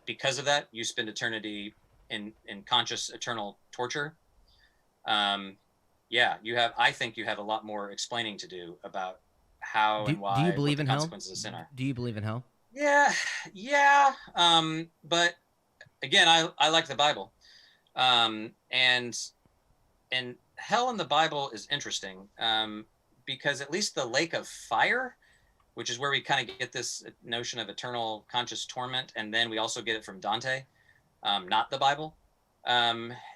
because of that, you spend eternity in conscious eternal torture, I think you have a lot more explaining to do about how and why. Do you believe in hell? Consequences of sin are. Do you believe in hell? Yeah. But again, I like the Bible, and hell in the Bible is interesting because at least the lake of fire, which is where we kind of get this notion of eternal conscious torment, and then we also get it from Dante, not the Bible,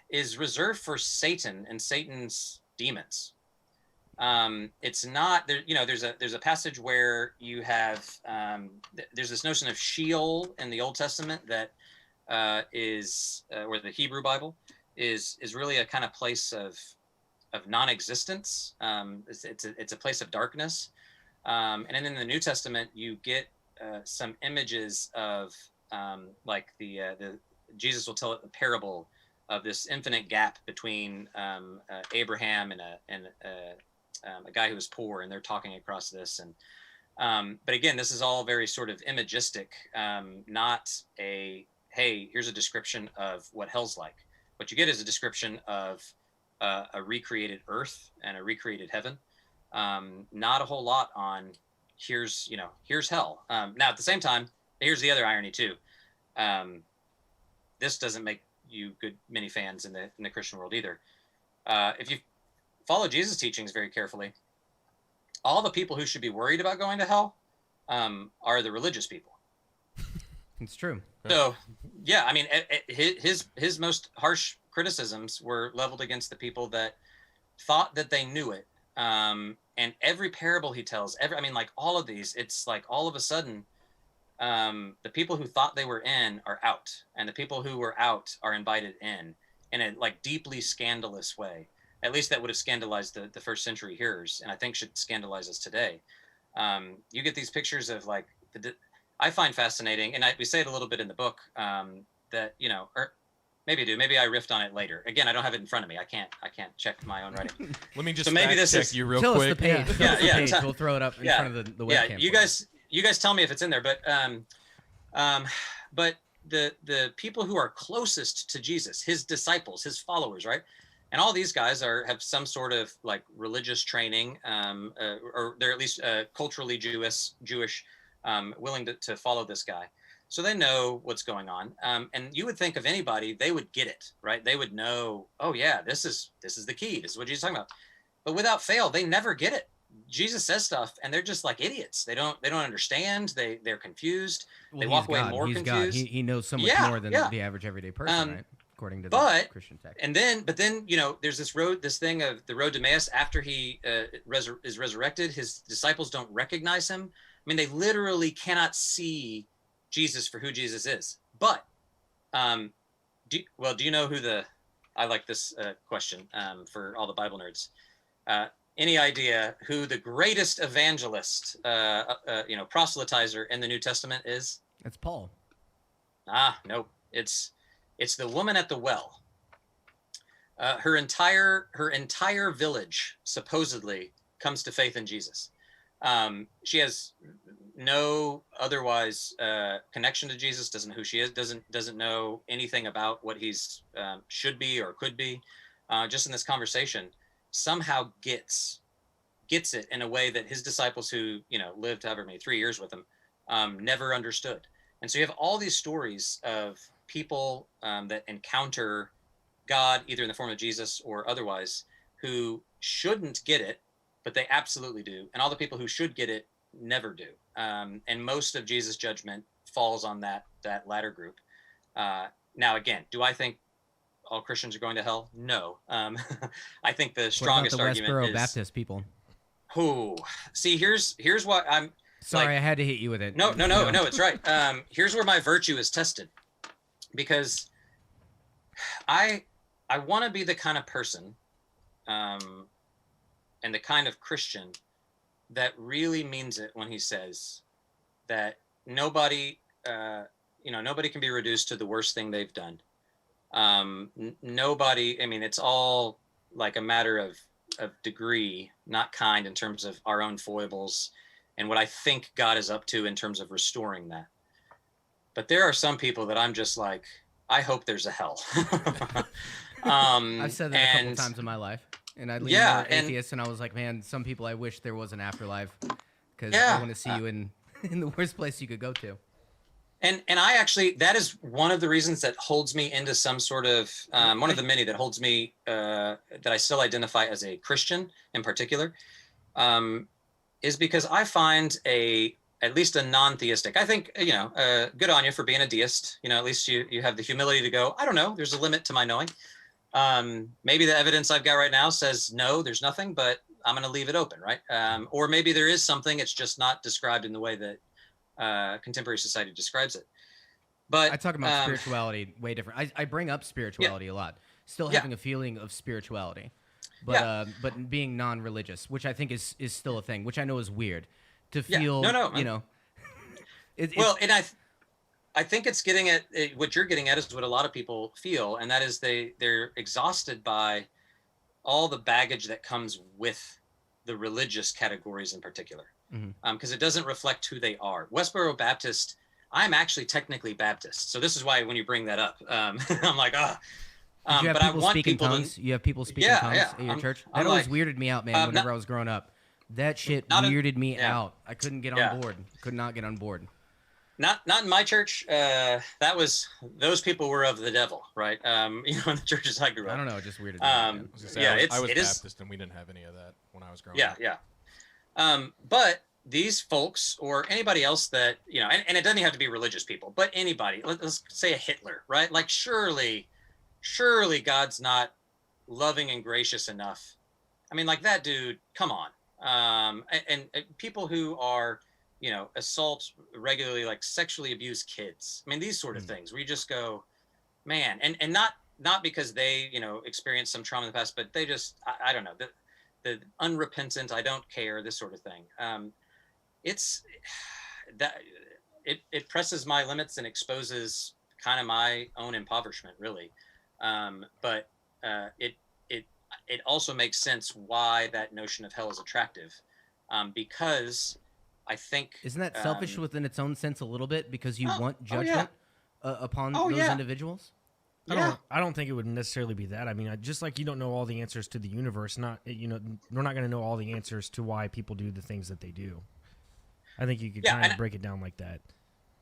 is reserved for Satan and Satan's demons. It's not there. There's a passage where you have there's this notion of Sheol in the Old Testament that is or the Hebrew Bible is really a kind of place of non-existence. It's a place of darkness. And then in the New Testament, you get some images of like the Jesus will tell it the parable of this infinite gap between Abraham and a guy who was poor, and they're talking across this. And but again, this is all very sort of imagistic, not a hey, here's a description of what hell's like. What you get is a description of a recreated earth and a recreated heaven. Not a whole lot on here's hell. Now at the same time, here's the other irony too. This doesn't make you many fans in the Christian world either. If you follow Jesus' teachings very carefully, all the people who should be worried about going to hell are the religious people. It's true. So yeah, I mean, his most harsh criticisms were leveled against the people that thought that they knew it. And every parable he tells, like all of these, it's like all of a sudden, the people who thought they were in are out, and the people who were out are invited in a like deeply scandalous way. At least that would have scandalized the first century hearers, and I think should scandalize us today. You get these pictures of like I find fascinating, and we say it a little bit in the book that or maybe I do. Maybe I riffed on it later. Again, I don't have it in front of me. I can't check my own writing. Let me just check you real quick. Tell us the page. Yeah. We'll throw it up in front of the webcam. Yeah, you guys tell me if it's in there. But the people who are closest to Jesus, his disciples, his followers, right? And all these guys have some sort of like religious training, or they're at least culturally Jewish, willing to follow this guy. So they know what's going on. And you would think of anybody, they would get it, right? They would know, oh yeah, this is the key. This is what Jesus is talking about. but without fail, they never get it. Jesus says stuff and they're just like idiots. They don't understand. They're confused. Well, they walk away God. more he's confused. God. He knows so much more than the average everyday person, right? According to the Christian text. But then, there's this thing of the road to Emmaus. After he is resurrected, his disciples don't recognize him. I mean, they literally cannot see Jesus for who Jesus is. But do you know who I like this question for all the Bible nerds. Any idea who the greatest evangelist, proselytizer in the New Testament is? It's Paul. Nope. It's the woman at the well. Her entire village supposedly comes to faith in Jesus. She has no otherwise connection to Jesus. Doesn't know who she is. Doesn't know anything about what he's should be or could be. Just in this conversation, somehow gets it in a way that his disciples, who lived however many 3 years with him, never understood. And so you have all these stories of people that encounter God either in the form of Jesus or otherwise, who shouldn't get it, but they absolutely do. And all the people who should get it never do. And most of Jesus' judgment falls on that latter group. Now, again, do I think all Christians are going to hell? No. I think the strongest argument Westboro is Baptist people. See, here's what I'm. Sorry, I had to hit you with it. No, it's right. Here's where my virtue is tested, because I want to be the kind of person, and the kind of Christian that really means it when he says that nobody can be reduced to the worst thing they've done. Nobody. I mean, it's all like a matter of degree, not kind, in terms of our own foibles and what I think God is up to in terms of restoring that. But there are some people that I'm just like, I hope there's a hell. I've said that a couple times in my life, and I leaned more atheist, and I was like, man, some people I wish there was an afterlife, because I want to see you in the worst place you could go to. And I actually, that is one of the reasons that holds me into some sort of, one of the many that holds me, that I still identify as a Christian in particular, is because I find at least a non-theistic, I think, good on you for being a deist. At least you have the humility to go, I don't know, there's a limit to my knowing. Maybe the evidence I've got right now says, no, there's nothing, but I'm going to leave it open, right? Or maybe there is something, it's just not described in the way that contemporary society describes it. But I talk about spirituality way different. I bring up spirituality a lot, still having a feeling of spirituality, but being non-religious, which I think is still a thing, which I know is weird to feel. And I think it's getting at what you're getting at is what a lot of people feel, and that is they're exhausted by all the baggage that comes with the religious categories in particular, because it doesn't reflect who they are. Westboro Baptist, I'm actually technically Baptist, so this is why when you bring that up, I'm like, but I want people tongues? You have people speaking tongues at your church? That always weirded me out, man, whenever I was growing up. That shit weirded me out. I couldn't get on board. Could not get on board. Not in my church. Those people were of the devil, right? In the churches I grew up. I don't know, it just weirded me out. I was Baptist, and we didn't have any of that when I was growing up. But these folks, or anybody else that, and it doesn't have to be religious people, but anybody, let's say a Hitler, right? Like surely God's not loving and gracious enough. I mean, like that dude, come on. And people who are, assault regularly, like sexually abuse kids. I mean, these sort of things where you just go, man, and not because they, experienced some trauma in the past, but they just, I don't know, the unrepentant, I don't care, this sort of thing. It's that it presses my limits and exposes kind of my own impoverishment, really. But it also makes sense why that notion of hell is attractive, because I think isn't that selfish within its own sense a little bit, because you want judgment upon those individuals? I don't think it would necessarily be that. I mean, just like you don't know all the answers to the universe, we're not going to know all the answers to why people do the things that they do. I think you could kind of break it down like that.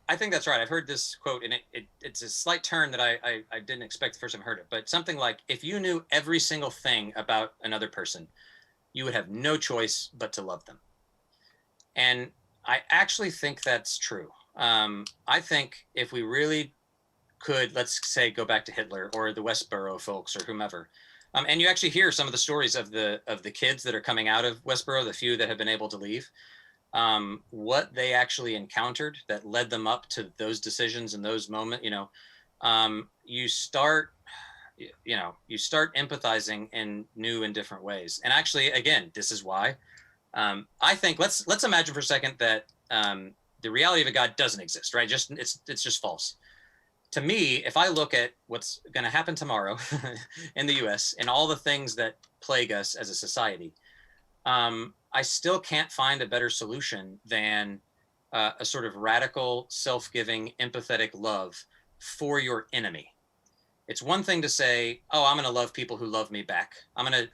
I think that's right. I've heard this quote, and it's a slight turn that I didn't expect the first time I heard it, but something like, if you knew every single thing about another person, you would have no choice but to love them. And I actually think that's true. I think if we really could, let's say, go back to Hitler or the Westboro folks or whomever, and you actually hear some of the stories of the kids that are coming out of Westboro, the few that have been able to leave, what they actually encountered that led them up to those decisions in those moments. You start empathizing in new and different ways. And actually, again, this is why I think let's imagine for a second that the reality of a God doesn't exist, right? It's just false. To me, if I look at what's going to happen tomorrow in the U.S. and all the things that plague us as a society, I still can't find a better solution than a sort of radical, self-giving, empathetic love for your enemy. It's one thing to say, "Oh, I'm going to love people who love me back. I'm going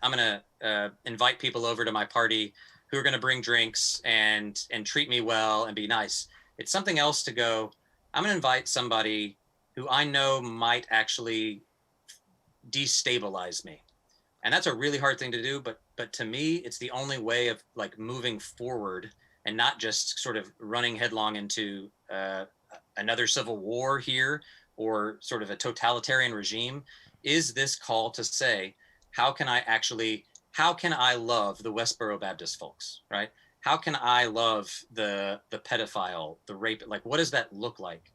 to invite people over to my party who are going to bring drinks and treat me well and be nice." It's something else to go, "I'm going to invite somebody who I know might actually destabilize me." And that's a really hard thing to do, but to me, it's the only way of like moving forward and not just sort of running headlong into another civil war here or sort of a totalitarian regime. Is this call to say, how can I love the Westboro Baptist folks, right? How can I love the pedophile, the rape? Like, what does that look like?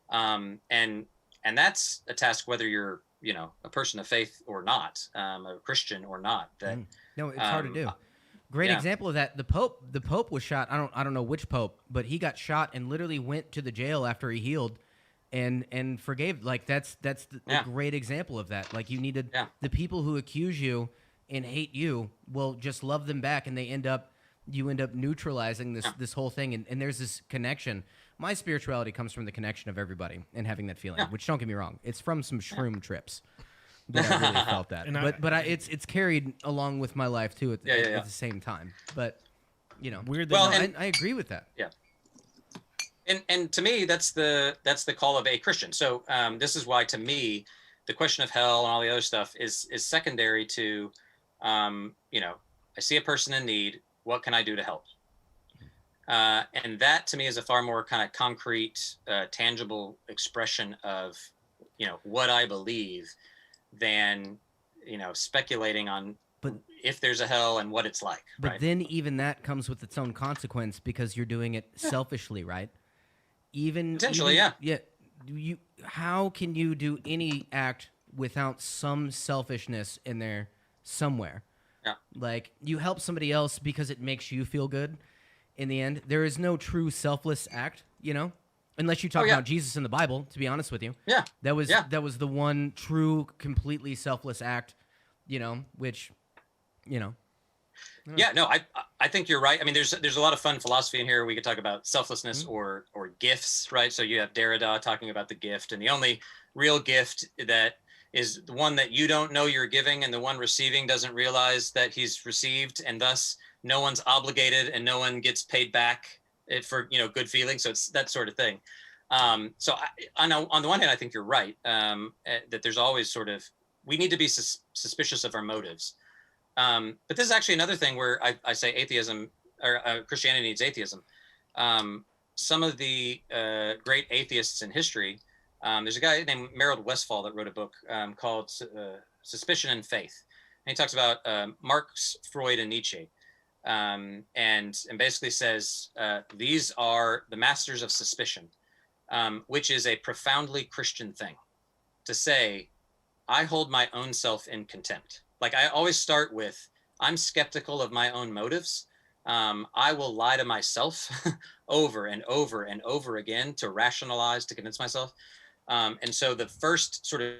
And that's a task whether you're, a person of faith or not, a Christian or not. That no, it's hard to do. Great example of that. The Pope was shot. I don't know which Pope, but he got shot and literally went to the jail after he healed, and forgave. Like that's a great example of that. Like you needed the people who accuse you and hate you, well, just love them back, and you end up neutralizing this whole thing, and there's this connection. My spirituality comes from the connection of everybody and having that feeling, which, don't get me wrong, it's from some shroom trips that I really felt that. But it's carried along with my life too at the same time. But weird. I agree with that. Yeah. And to me, that's the call of a Christian. So this is why, to me, the question of hell and all the other stuff is secondary to, I see a person in need. What can I do to help? And that to me is a far more kind of concrete, tangible expression of, what I believe than, speculating on if there's a hell and what it's like. But right? then even that comes with its own consequence because you're doing it selfishly, right? Potentially, yeah. How can you do any act without some selfishness in there somewhere? Yeah. Like you help somebody else because it makes you feel good. In the end, there is no true selfless act, unless you talk about Jesus in the Bible. To be honest with you, that was the one true, completely selfless act, which, Yeah, no, I think you're right. I mean, there's a lot of fun philosophy in here. We could talk about selflessness or gifts, right? So you have Derrida talking about the gift, and the only real gift that is the one that you don't know you're giving, and the one receiving doesn't realize that he's received, and thus no one's obligated and no one gets paid back for good feeling. So it's that sort of thing. So I know on the one hand, I think you're right, that there's always sort of, we need to be suspicious of our motives. But this is actually another thing where I say atheism or Christianity needs atheism. Some of the great atheists in history, there's a guy named Merrill Westphal that wrote a book called Suspicion and Faith. And he talks about Marx, Freud, and Nietzsche. And basically says these are the masters of suspicion, which is a profoundly Christian thing to say. I hold my own self in contempt. Like I always start with, I'm skeptical of my own motives. I will lie to myself over and over and over again to rationalize, to convince myself. And so the first sort of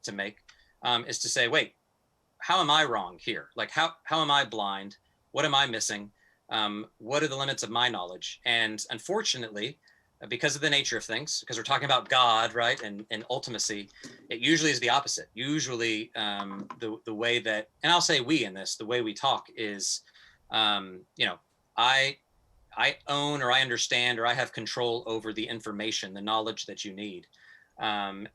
to make is to say, wait, how am I wrong here? Like, how am I blind? What am I missing? What are the limits of my knowledge? And unfortunately, because of the nature of things, because we're talking about God, right, and ultimacy, it usually is the opposite. Usually the way that, and I'll say we in this, the way we talk is, I own or I understand or I have control over the information, the knowledge that you need. And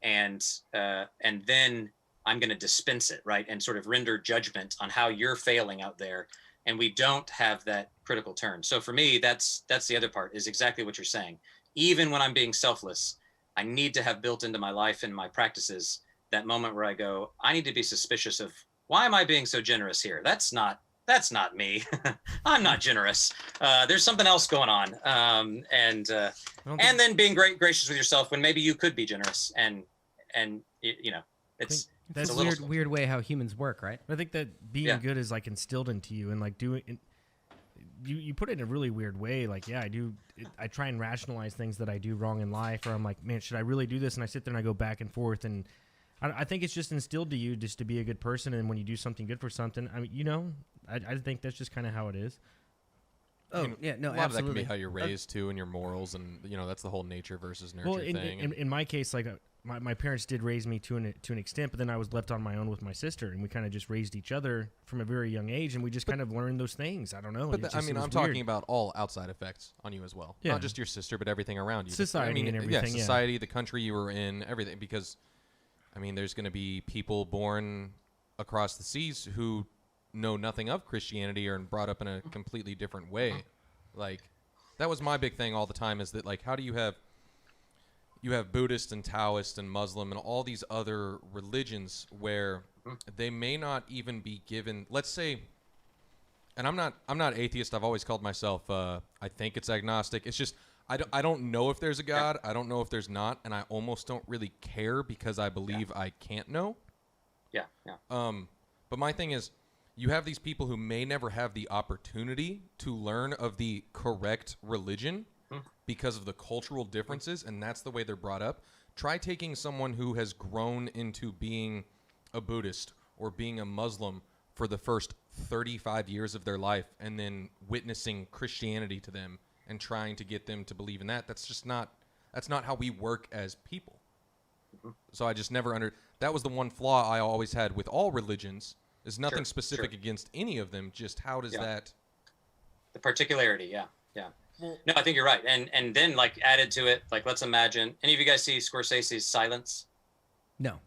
then I'm going to dispense it, right, and sort of render judgment on how you're failing out there. And we don't have that critical turn. So for me, that's the other part, is exactly what you're saying. Even when I'm being selfless, I need to have built into my life and my practices that moment where I go, I need to be suspicious of, why am I being so generous here? That's not me. I'm not generous. There's something else going on. And then being gracious with yourself when maybe you could be generous. And you know, it's that's a weird way how humans work, right? I think that being good is like instilled into you, and like doing. You put it in a really weird way. Like, yeah, I try and rationalize things that I do wrong in life, or I'm like, man, should I really do this? And I sit there and I go back and forth, and I think it's just instilled to you just to be a good person. And when you do something good for something, I mean, you know, I think that's just kind of how it is. Oh, I mean, yeah, no, a lot absolutely. of that can be how you're raised too, and your morals, and you know, that's the whole nature versus nurture thing. In my case, like my parents did raise me to an extent, but then I was left on my own with my sister, and we kind of just raised each other from a very young age, and we just kind of learned those things. I don't know. But I mean, I'm talking about all outside effects on you as well. Yeah. Not just your sister, but everything around you. Society and everything. Yeah, society, the country you were in, everything. Because, I mean, there's going to be people born across the seas who know nothing of Christianity or brought up in a completely different way. Like, that was my big thing all the time, is that, like, how do you have Buddhist and Taoist and Muslim and all these other religions where they may not even be given, let's say, and I'm not atheist. I've always called myself, I think it's agnostic. It's just, I don't know if there's a God. I don't know if there's not. And I almost don't really care because I believe I can't know. Yeah. But my thing is, you have these people who may never have the opportunity to learn of the correct religion because of the cultural differences, and that's the way they're brought up. Try taking someone who has grown into being a Buddhist or being a Muslim for the first 35 years of their life, and then witnessing Christianity to them and trying to get them to believe in that. That's not how we work as people. So I just never that was the one flaw I always had with all religions, is nothing specific against any of them, just how does that... The particularity, yeah. No, I think you're right. And then, like, added to it, like, let's imagine, any of you guys see Scorsese's Silence? No.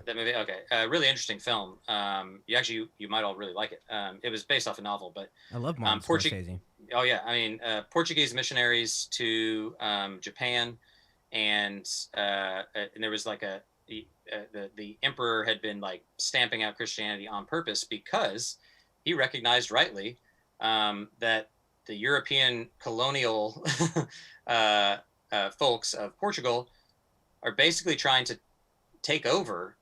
That movie? Okay. Really interesting film. You might all really like it. It was based off a novel, but... I love Martin Scorsese. Oh, yeah. I mean, Portuguese missionaries to Japan, and there was like the emperor had been like stamping out Christianity on purpose because he recognized rightly that the European colonial folks of Portugal are basically trying to take over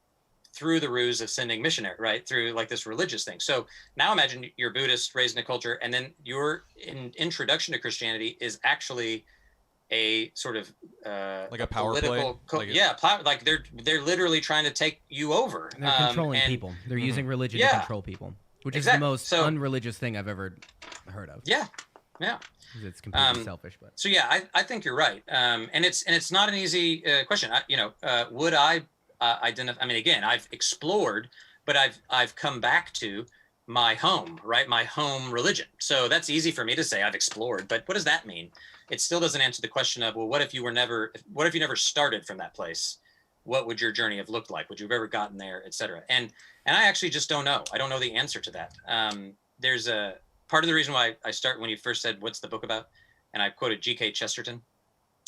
through the ruse of sending missionary, right? Through like this religious thing. So now imagine you're Buddhist, raised in a culture, and then your introduction to Christianity is actually a sort of like a power play. Like they're literally trying to take you over. And they're controlling people. They're using religion to control people, which is the most unreligious thing I've ever heard of. Yeah. It's completely selfish, but so yeah, I think you're right. And it's not an easy question. Would I identify? I mean, again, I've explored, but I've come back to my home, right? My home religion. So that's easy for me to say I've explored, but what does that mean? It still doesn't answer the question of, well, what if you never started from that place? What would your journey have looked like? Would you have ever gotten there, et cetera? And I actually just don't know. I don't know the answer to that. There's a part of the reason why I start when you first said, what's the book about? And I quoted G.K. Chesterton,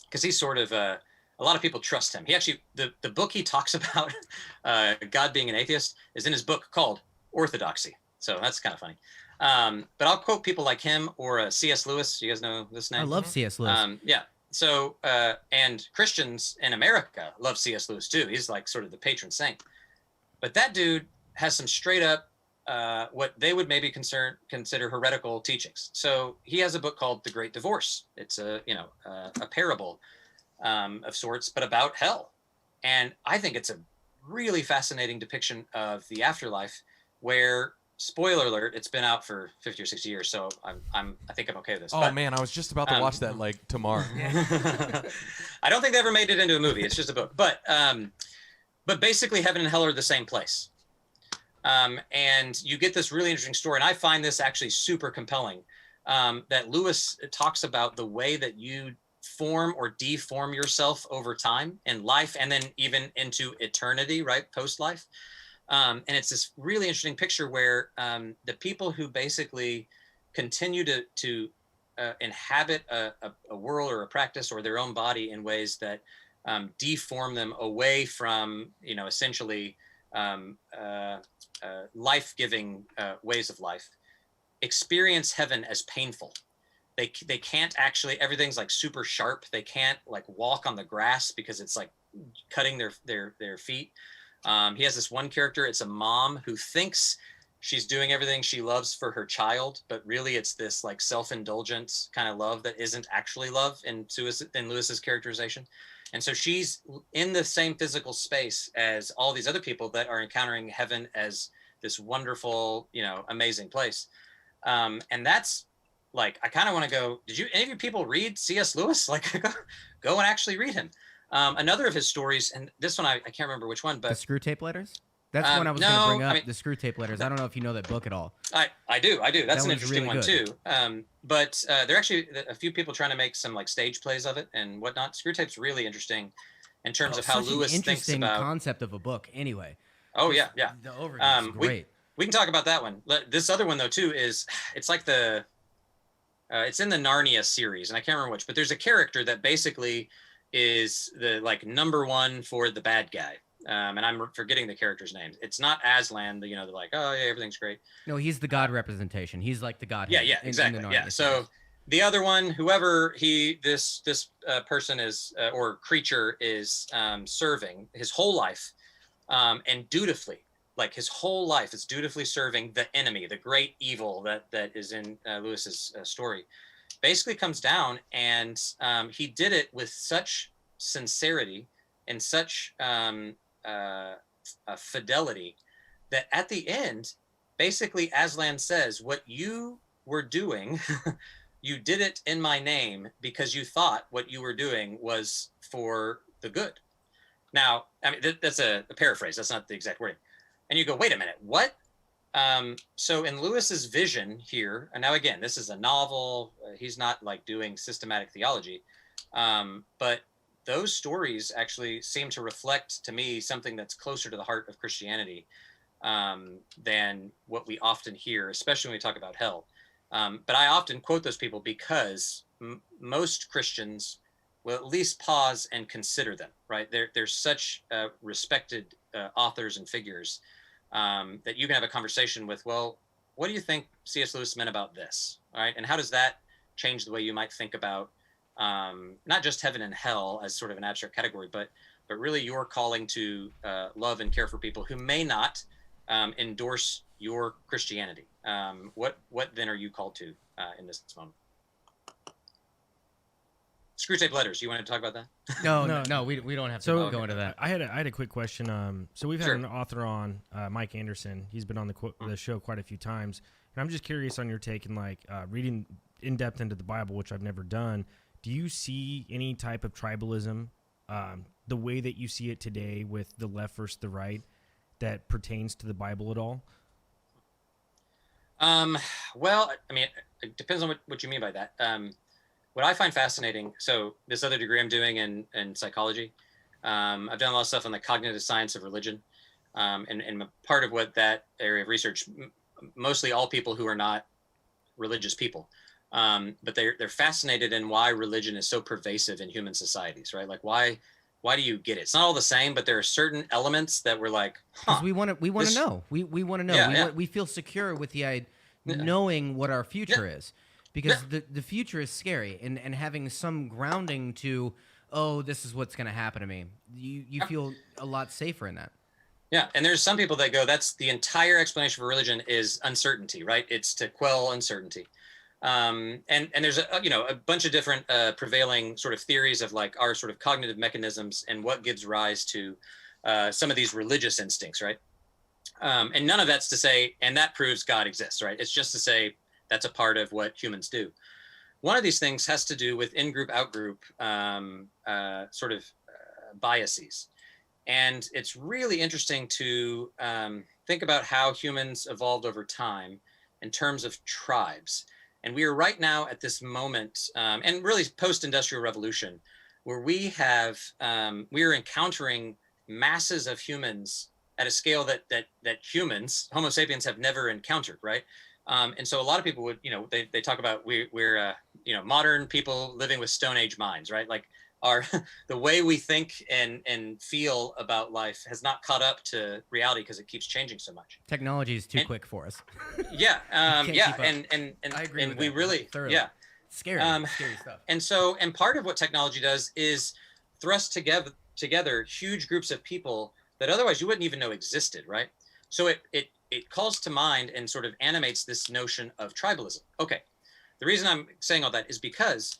because he's sort of, a lot of people trust him. He actually, the book he talks about God being an atheist is in his book called Orthodoxy. So that's kind of funny. But I'll quote people like him or C.S. Lewis. You guys know this name? I love C.S. Lewis. Yeah. So, and Christians in America love C.S. Lewis too. He's like sort of the patron saint. But that dude has some straight up, what they would maybe consider heretical teachings. So he has a book called The Great Divorce. It's a parable of sorts, but about hell. And I think it's a really fascinating depiction of the afterlife where, spoiler alert, it's been out for 50 or 60 years, so I think I'm okay with this. Oh, man, I was just about to watch that like tomorrow. I don't think they ever made it into a movie. It's just a book. But basically heaven and hell are the same place. And you get this really interesting story, and I find this actually super compelling, that Lewis talks about the way that you form or deform yourself over time in life, and then even into eternity, right, post-life. And it's this really interesting picture where the people who basically continue to inhabit a world or a practice or their own body in ways that deform them away from, essentially life-giving ways of life, experience heaven as painful. They can't actually, everything's like super sharp. They can't like walk on the grass because it's like cutting their feet. He has this one character. It's a mom who thinks she's doing everything she loves for her child, but really it's this like self-indulgent kind of love that isn't actually love in Lewis's characterization. And so she's in the same physical space as all these other people that are encountering heaven as this wonderful, amazing place. And that's like, I kind of want to go, any of you people read C.S. Lewis? Like, go and actually read him. Another of his stories, and this one I can't remember which one, but The Screw Tape Letters? That's one I was going to bring up, the Screw Tape Letters. I don't know if you know that book at all. I do. That's an interesting really one too. But there are actually a few people trying to make some like stage plays of it and whatnot. Screw Tape's really interesting in terms of how Lewis thinks about concept of a book. Anyway. Oh yeah. The overview is great. We can talk about that one. This other one though too it's like it's in the Narnia series, and I can't remember which, but there's a character that basically is the like number one for the bad guy. And I'm forgetting the character's name. It's not Aslan, they're like, oh yeah, everything's great. No, he's the God representation. He's like the God. Yeah, exactly. Yeah. So the other one, whoever this person is or creature is serving his whole life, and dutifully, like his whole life is dutifully serving the enemy, the great evil that is in Lewis's story, basically comes down, and he did it with such sincerity and such fidelity that at the end, basically Aslan says, what you were doing, you did it in my name because you thought what you were doing was for the good. Now, I mean, that's a paraphrase. That's not the exact wording. And you go, wait a minute, what? So in Lewis's vision here, and now again, this is a novel. He's not like doing systematic theology, but those stories actually seem to reflect to me something that's closer to the heart of Christianity than what we often hear, especially when we talk about hell. But I often quote those people because most Christians will at least pause and consider them, right? They're such respected authors and figures that you can have a conversation with, well, what do you think C.S. Lewis meant about this, all right? And how does that change the way you might think about not just heaven and hell as sort of an abstract category, but really your calling to love and care for people who may not endorse your Christianity. What then are you called to in this moment? Screw Tape Letters. You want to talk about that? No, we don't have to go into that. I had a quick question. So we've had an author on, Mike Anderson. He's been on the show quite a few times, and I'm just curious on your take and like reading in depth into the Bible, which I've never done. Do you see any type of tribalism, the way that you see it today with the left versus the right, that pertains to the Bible at all? Well, I mean, it depends on what you mean by that. What I find fascinating, so this other degree I'm doing in psychology, I've done a lot of stuff on the cognitive science of religion, and part of what that area of research, mostly all people who are not religious people, but they're fascinated in why religion is so pervasive in human societies, right? Like why do you get it? It's not all the same, but there are certain elements that we're like, because we want to know. We want to know. Yeah, we feel secure with the idea, knowing what our future is, because the future is scary, and having some grounding to, oh, this is what's going to happen to me. You feel a lot safer in that. Yeah, and there's some people that go, that's the entire explanation for religion is uncertainty, right? It's to quell uncertainty. And there's a bunch of different prevailing sort of theories of like our sort of cognitive mechanisms and what gives rise to some of these religious instincts, right? And none of that's to say, and that proves God exists, right? It's just to say that's a part of what humans do. One of these things has to do with in-group, out-group sort of biases. And it's really interesting to think about how humans evolved over time in terms of tribes. And we are right now at this moment, and really post-industrial revolution, where we are encountering masses of humans at a scale that humans, Homo sapiens, have never encountered, right? And so a lot of people would, they talk about we're modern people living with Stone Age minds, right? Like our the way we think and feel about life has not caught up to reality because it keeps changing so much. Technology is too quick for us. Yeah, Can't keep up. and I agree and with we that, really, thoroughly. yeah, Scary stuff. and part of what technology does is thrust together huge groups of people that otherwise you wouldn't even know existed, right? So it calls to mind and sort of animates this notion of tribalism. Okay, the reason I'm saying all that is because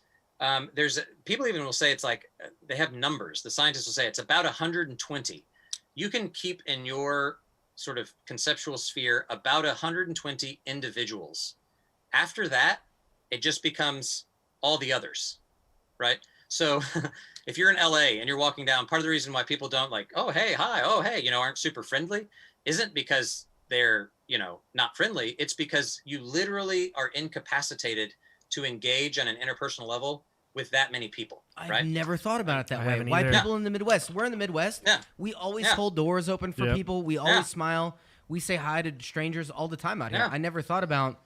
people even will say it's like they have numbers. The scientists will say it's about 120. You can keep in your sort of conceptual sphere about 120 individuals. After that, it just becomes all the others, right? So if you're in LA and you're walking down, part of the reason why people don't like, oh, hey, hi, oh, hey, aren't super friendly isn't because they're, not friendly. It's because you literally are incapacitated to engage on an interpersonal level with that many people, right? I've never thought about it that I way. haven't Why either. people in the Midwest? We're in the Midwest. Yeah. We always Yeah. hold doors open for Yep. people. We always Yeah. smile. We say hi to strangers all the time out here. Yeah. I never thought about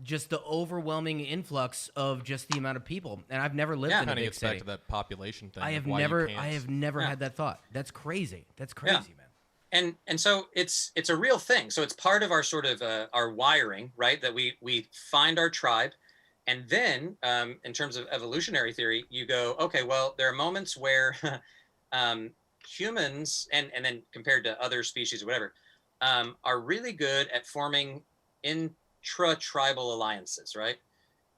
just the overwhelming influx of just the amount of people. And I've never lived Yeah. in a Kind of big gets back city. to that population thing. I of have why you never can't- Yeah. had that thought. That's crazy. That's crazy, man. And so it's a real thing. So it's part of our sort of our wiring, right? That we find our tribe, and then in terms of evolutionary theory, you go, okay, well, there are moments where humans and then compared to other species or whatever are really good at forming intra-tribal alliances, right?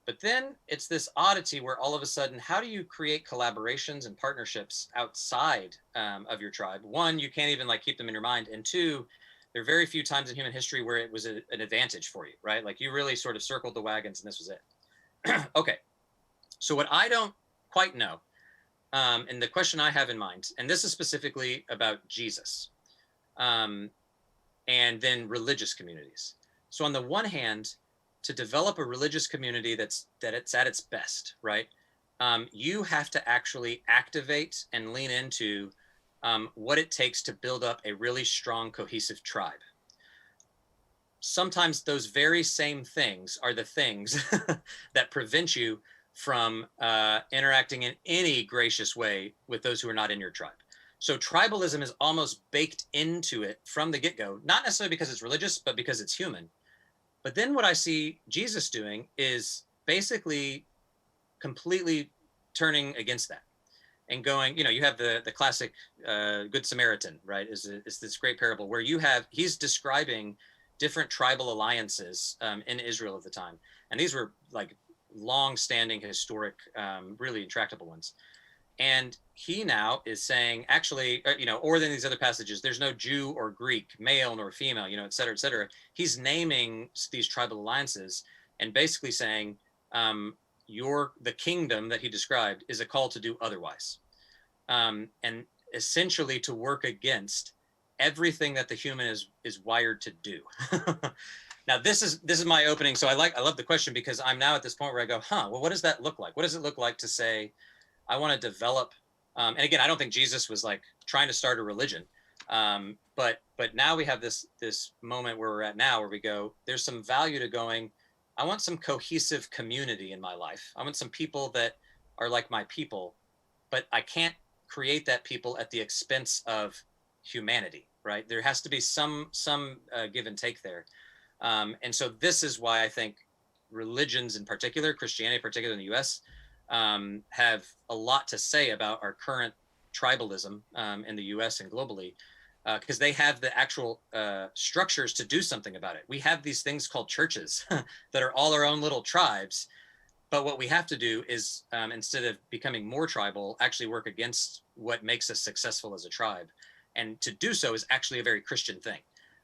But then it's this oddity where all of a sudden, how do you create collaborations and partnerships outside of your tribe? One, you can't even like keep them in your mind. And two, there are very few times in human history where it was an advantage for you, right? Like you really sort of circled the wagons and this was it. Okay. So what I don't quite know, and the question I have in mind, and this is specifically about Jesus, and then religious communities. So on the one hand, to develop a religious community it's at its best, right? You have to actually activate and lean into what it takes to build up a really strong, cohesive tribe. Sometimes those very same things are the things that prevent you from interacting in any gracious way with those who are not in your tribe. So tribalism is almost baked into it from the get-go, not necessarily because it's religious, but because it's human. But then what I see Jesus doing is basically completely turning against that and going, you have the classic Good Samaritan, right? Is this great parable where he's describing different tribal alliances in Israel at the time. And these were like long-standing, historic, really intractable ones. And he now is saying, actually, or than these other passages, there's no Jew or Greek, male nor female, et cetera, et cetera. He's naming these tribal alliances and basically saying, the kingdom that he described is a call to do otherwise. And essentially to work against everything that the human is wired to do. Now, this is my opening. So I love the question because I'm now at this point where I go, well, what does that look like? What does it look like to say, I want to develop, and again, I don't think Jesus was like trying to start a religion, but now we have this moment where we're at now where we go, there's some value to going, I want some cohesive community in my life. I want some people that are like my people, but I can't create that people at the expense of humanity, right? There has to be some give and take there. And so this is why I think religions in particular, Christianity in particular in the US, have a lot to say about our current tribalism in the US and globally, because they have the actual structures to do something about it. We have these things called churches that are all our own little tribes. But what we have to do is, instead of becoming more tribal, actually work against what makes us successful as a tribe. And to do so is actually a very Christian thing.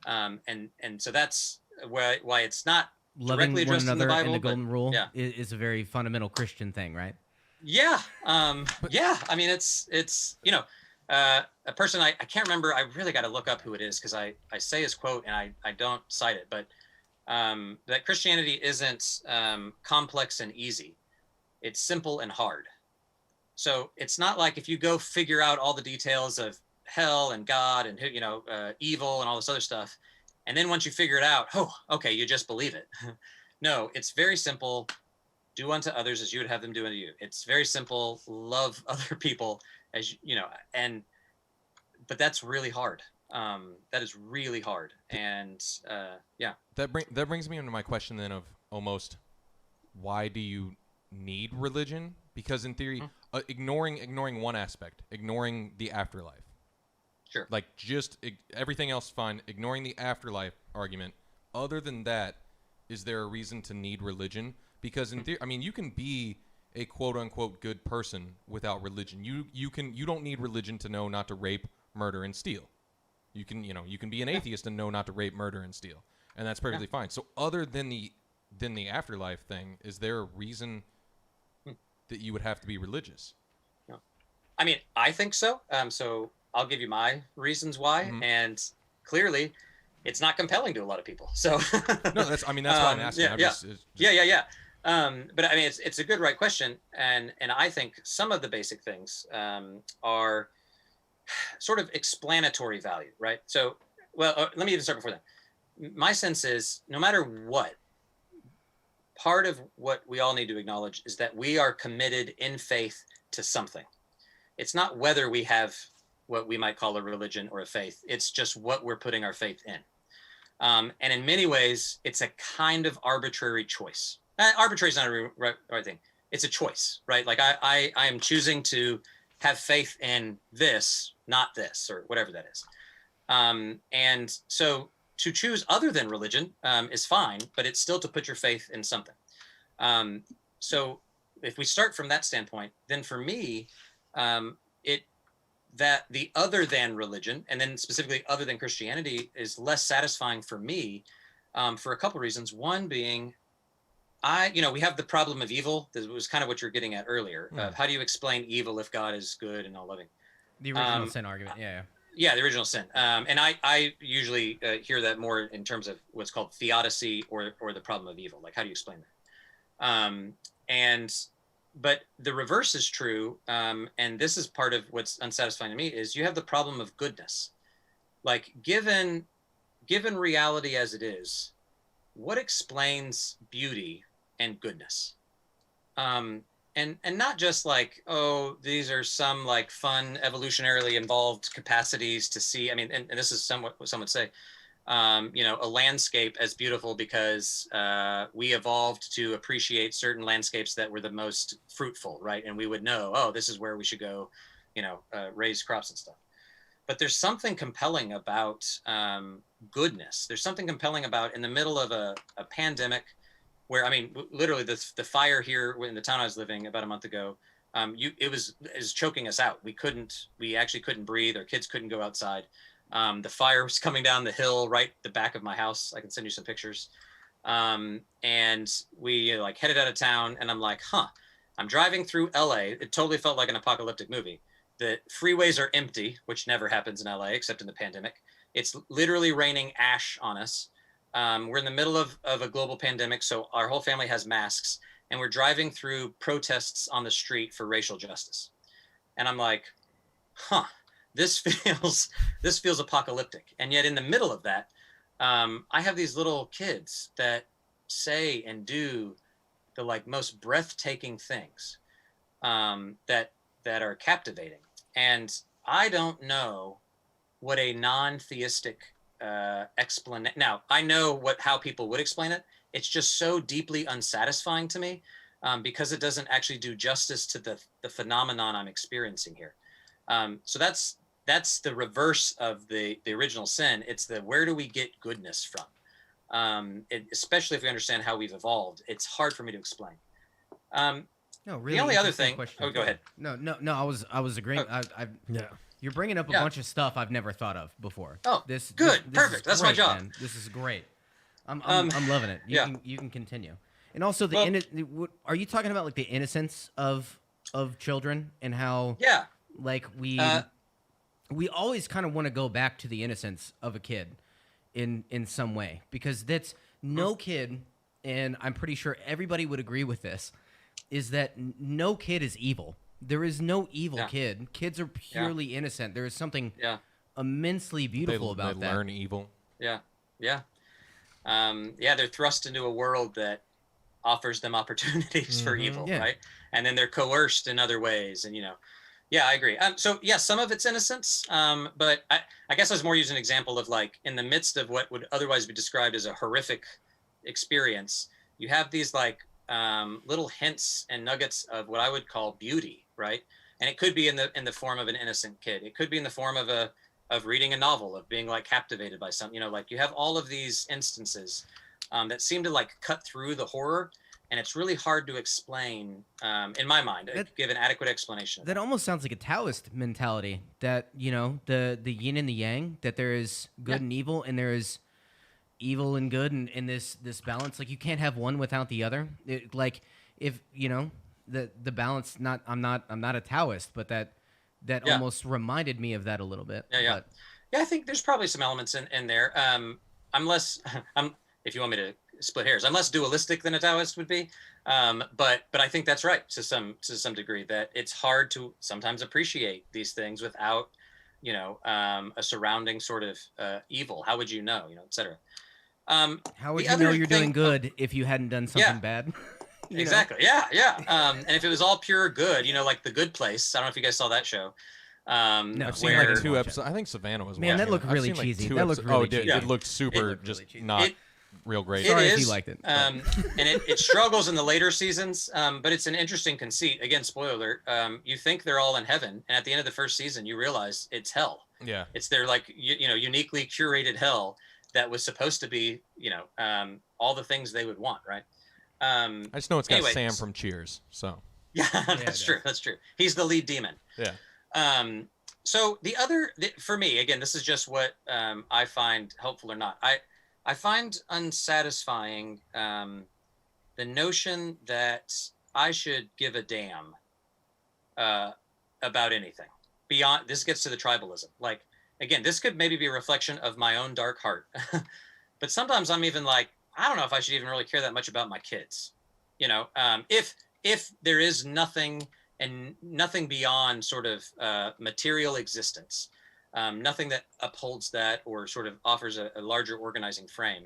And so that's why it's not Loving directly one addressed in the another Bible. and the golden rule yeah. is a very fundamental Christian thing, right? Yeah. Yeah. I mean, it's a person I can't remember. I really got to look up who it is because I say his quote and I don't cite it, but that Christianity isn't complex and easy. It's simple and hard. So it's not like if you go figure out all the details of hell and God and evil and all this other stuff. And then once you figure it out, oh, okay, you just believe it. No, it's very simple. Do unto others as you would have them do unto you. It's very simple. Love other people as but that's really hard. That is really hard. And yeah. That brings me into my question then of almost, why do you need religion? Because in theory, ignoring one aspect, ignoring the afterlife. Sure. Like everything else fine, ignoring the afterlife argument. Other than that, is there a reason to need religion? Because in theory, I mean, you can be a quote unquote good person without religion. You don't need religion to know not to rape, murder, and steal. You can be an atheist and know not to rape, murder, and steal, and that's perfectly fine. So other than the afterlife thing, is there a reason that you would have to be religious? No. I mean, I think so. So I'll give you my reasons why, and clearly, it's not compelling to a lot of people. So no, that's why I'm asking. Yeah. But I mean, it's a good, right question, and I think some of the basic things are sort of explanatory value, right? So, let me even start before that. My sense is, no matter what, part of what we all need to acknowledge is that we are committed in faith to something. It's not whether we have what we might call a religion or a faith. It's just what we're putting our faith in. And in many ways, it's a kind of arbitrary choice. Arbitrary is not a right thing. It's a choice, right? Like I am choosing to have faith in this, not this, or whatever that is. And so to choose other than religion is fine, but it's still to put your faith in something. So if we start from that standpoint, then for me, that the other than religion, and then specifically other than Christianity, is less satisfying for me for a couple of reasons. One being, we have the problem of evil. This was kind of what you're getting at earlier. How do you explain evil if God is good and all loving? The original sin argument, yeah. Yeah, the original sin. And I usually hear that more in terms of what's called theodicy or the problem of evil. Like, how do you explain that? But the reverse is true, and this is part of what's unsatisfying to me, is you have the problem of goodness. Like, given reality as it is, what explains beauty and goodness? And not just like, oh, these are some like fun evolutionarily involved capacities to see. I mean, and this is somewhat what some would say, a landscape as beautiful because we evolved to appreciate certain landscapes that were the most fruitful, right? And we would know, oh, this is where we should go, raise crops and stuff. But there's something compelling about goodness. There's something compelling about in the middle of a pandemic where, I mean, literally the fire here in the town I was living about a month ago, it was choking us out. We actually couldn't breathe. Our kids couldn't go outside. The fire was coming down the hill right at the back of my house. I can send you some pictures. And we headed out of town, and I'm like, I'm driving through LA. It totally felt like an apocalyptic movie. The freeways are empty, which never happens in LA except in the pandemic. It's literally raining ash on us. We're in the middle of a global pandemic, so our whole family has masks, and we're driving through protests on the street for racial justice. And I'm like, this feels apocalyptic. And yet in the middle of that, I have these little kids that say and do the most breathtaking things that are captivating. And I don't know what a non-theistic explanation. Now, I know how people would explain it. It's just so deeply unsatisfying to me because it doesn't actually do justice to the phenomenon I'm experiencing here. So that's the reverse of the original sin. It's where do we get goodness from? Especially if we understand how we've evolved, it's hard for me to explain. No, really. The only other thing. Question. Oh, go ahead. No. I was agreeing. Yeah. You're bringing up a bunch of stuff I've never thought of before. Oh, this perfect. That's my job. Man. This is great. I'm loving it. You can continue. And also are you talking about the innocence of children and how we always kind of want to go back to the innocence of a kid in some way, because that's no kid, and I'm pretty sure everybody would agree with this, is that no kid is evil. There is no evil Yeah. kid. Kids are purely innocent. There is something Yeah. immensely beautiful about they that. learn evil. Yeah. Yeah. They're thrust into a world that offers them opportunities for evil, Yeah. right? And then they're coerced in other ways. And, yeah, I agree. So yeah, some of it's innocence. But I guess I was more using an example of like in the midst of what would otherwise be described as a horrific experience, you have these like little hints and nuggets of what I would call beauty, right? And it could be in the form of an innocent kid. It could be in the form of reading a novel, of being like captivated by something. Like you have all of these instances that seem to like cut through the horror, and it's really hard to explain in my mind. Give an adequate explanation. That almost sounds like a Taoist mentality. That the yin and the yang. That there is good and evil, and there is evil and good, and in this balance. Like you can't have one without the other. Like if the balance. I'm not a Taoist, but that almost reminded me of that a little bit. Yeah. But, yeah, I think there's probably some elements in there. I'm less. If you want me to split hairs, I'm less dualistic than a Taoist would be. But I think that's right to some degree, that it's hard to sometimes appreciate these things without, a surrounding sort of evil. How would you know, et cetera. how would you know you're doing good if you hadn't done something bad? Exactly. Yeah. And if it was all pure good, like The Good Place. I don't know if you guys saw that show. No, I've seen like 2 episodes. I think Savannah was. Man, that watching looked it. I've really seen, like, cheesy. 2 That looked episodes. really it did. cheesy. It looked super, just cheesy. not real great. Sorry It if is, you liked it. and it struggles in the later seasons, but it's an interesting conceit. Again, spoiler alert. You think they're all in heaven, and at the end of the first season, you realize it's hell. Yeah. It's their like uniquely curated hell that was supposed to be all the things they would want, right? I just know it's got anyway, Sam from Cheers, so. Yeah, that's true. That's true. He's the lead demon. Yeah. So for me, again, this is just what I find helpful or not. I find unsatisfying the notion that I should give a damn about anything beyond. This gets to the tribalism. Like, again, this could maybe be a reflection of my own dark heart, but sometimes I'm even like, I don't know if I should even really care that much about my kids. If there is nothing and nothing beyond sort of material existence, nothing that upholds that or sort of offers a larger organizing frame,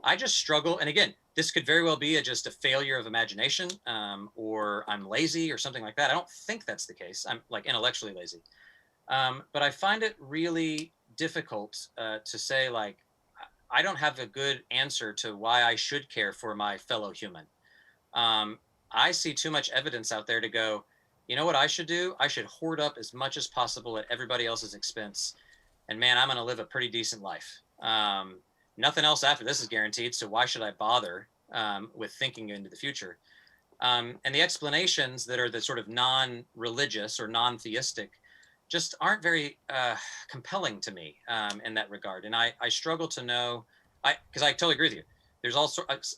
I just struggle. And again, this could very well be just a failure of imagination, or I'm lazy or something like that. I don't think that's the case. I'm like intellectually lazy. But I find it really difficult to say, like, I don't have a good answer to why I should care for my fellow human. I see too much evidence out there to go, you know what I should do? I should hoard up as much as possible at everybody else's expense. And man, I'm going to live a pretty decent life. Nothing else after this is guaranteed. So why should I bother with thinking into the future? And the explanations that are the sort of non-religious or non-theistic just aren't very compelling to me in that regard. And I struggle to know, because I totally agree with you. There's all sorts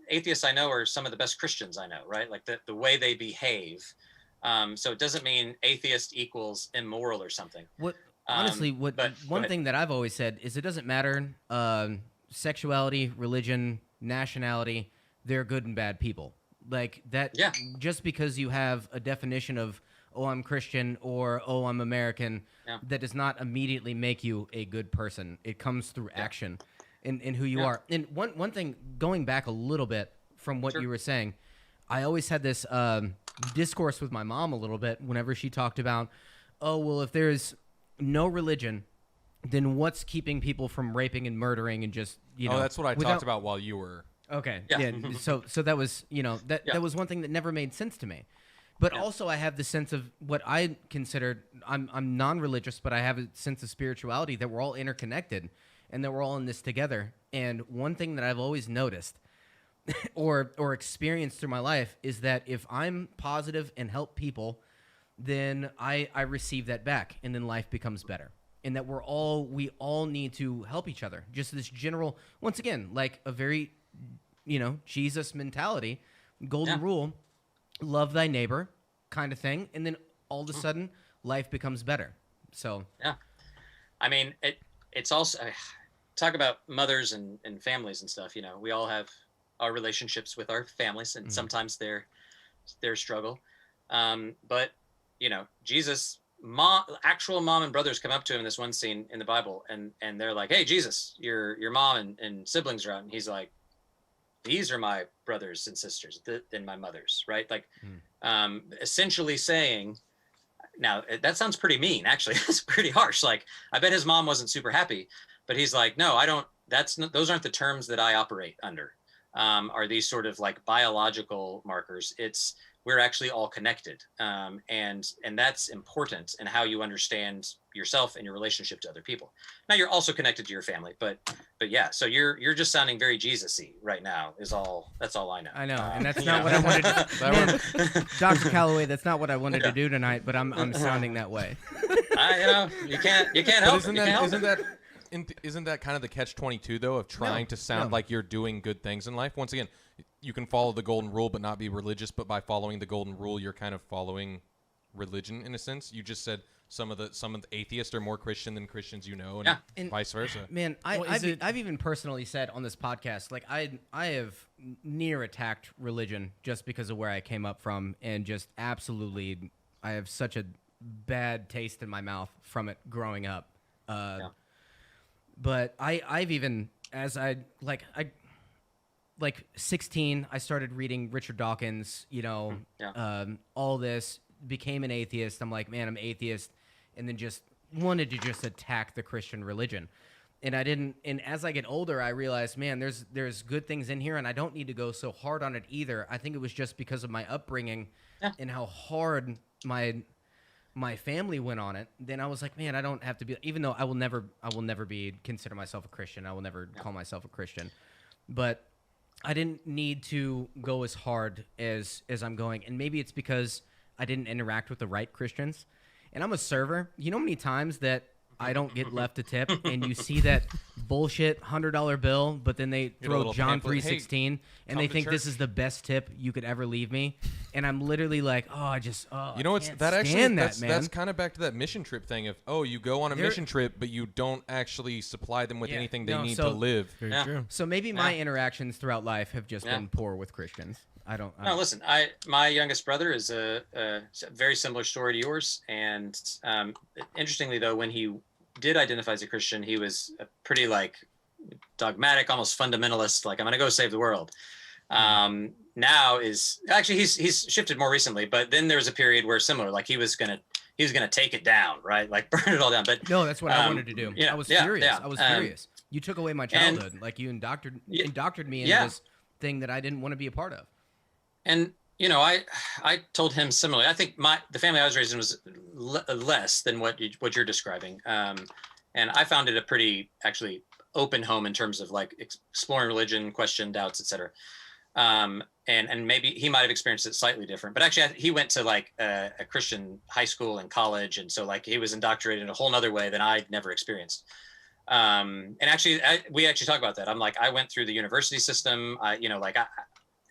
atheists I know are some of the best Christians I know, right? Like the way they behave. So it doesn't mean atheist equals immoral or something. Honestly, one thing that I've always said is it doesn't matter sexuality, religion, nationality, they're good and bad people. Like that, just because you have a definition of, oh, I'm Christian or, oh, I'm American, that does not immediately make you a good person. It comes through action in who you are. And one thing, going back a little bit from what you were saying, I always had this discourse with my mom a little bit whenever she talked about, oh, well, if there's no religion, then what's keeping people from raping and murdering and just, Oh, that's what I talked about while you were. Okay. Yeah. So that was, that was one thing that never made sense to me. But also I have the sense of what I considered, I'm non-religious, but I have a sense of spirituality that we're all interconnected and that we're all in this together. And one thing that I've always noticed or experienced through my life is that if I'm positive and help people, then I receive that back, and then life becomes better. And that we all need to help each other. Just this general, once again, like a very, Jesus mentality, golden rule, love thy neighbor kind of thing. And then all of a sudden life becomes better. So, yeah. I mean, it's also, talk about mothers and families and stuff, we all have our relationships with our families, and sometimes their struggle. But Jesus, actual mom and brothers come up to him in this one scene in the Bible, and they're like, "Hey, Jesus, your mom and siblings are out," and he's like, "These are my brothers and sisters and my mothers," right? Like, essentially saying, now that sounds pretty mean, actually. It's pretty harsh. Like, I bet his mom wasn't super happy, but he's like, "No, I don't. Those aren't the terms that I operate under. Are these sort of like biological markers? We're actually all connected, and that's important in how you understand yourself and your relationship to other people. Now, you're also connected to your family, but yeah. So you're just sounding very Jesus-y right now. That's all I know. I know, and that's not what I wanted to. Man, Dr. Callaway, that's not what I wanted to do tonight, but I'm sounding that way. You can't help it. Isn't that kind of the catch-22 though, of trying to sound like you're doing good things in life? Once again, you can follow the golden rule but not be religious, but by following the golden rule you're kind of following religion in a sense. You just said some of the atheists are more Christian than Christians, and vice versa. Man, I've even personally said on this podcast, like I have near attacked religion just because of where I came up from, and just absolutely I have such a bad taste in my mouth from it growing up. But I've even, as I 16, I started reading Richard Dawkins, all this, became an atheist. I'm like, man, I'm atheist. And then just wanted to just attack the Christian religion. And I didn't, and as I get older, I realized, man, there's good things in here, and I don't need to go so hard on it either. I think it was just because of my upbringing and how hard my family went on it. Then I was like, man, I don't have to be, even though I will never consider myself a Christian. I will never call myself a Christian. But I didn't need to go as hard as I'm going. And maybe it's because I didn't interact with the right Christians. And I'm a server. You know how many times that I don't get left a tip, and you see that bullshit $100 bill, but then they throw John 3:16, and they think this is the best tip you could ever leave me, and I'm literally like, that's kind of back to that mission trip thing of, you go on a mission trip, but you don't actually supply them with anything they need to live. Very true. So maybe my interactions throughout life have just been poor with Christians. No, listen. My youngest brother is a very similar story to yours, and interestingly, though, when he did identify as a Christian, he was a pretty dogmatic, almost fundamentalist. Like, I'm going to go save the world. Now is actually he's shifted more recently, but then there was a period where similar, like he was gonna take it down, right? Like burn it all down. But no, that's what I wanted to do. I was furious. Yeah. I was furious. You took away my childhood. Like you indoctrinated me into this thing that I didn't want to be a part of. And I told him similarly. I think the family I was raised in was less than what you're describing, and I found it a pretty actually open home in terms of like exploring religion, question, doubts, etc. And maybe he might have experienced it slightly different, but actually he went to like a Christian high school and college, and so like he was indoctrinated in a whole nother way than I'd never experienced. And actually, we actually talk about that. I'm like, I went through the university system.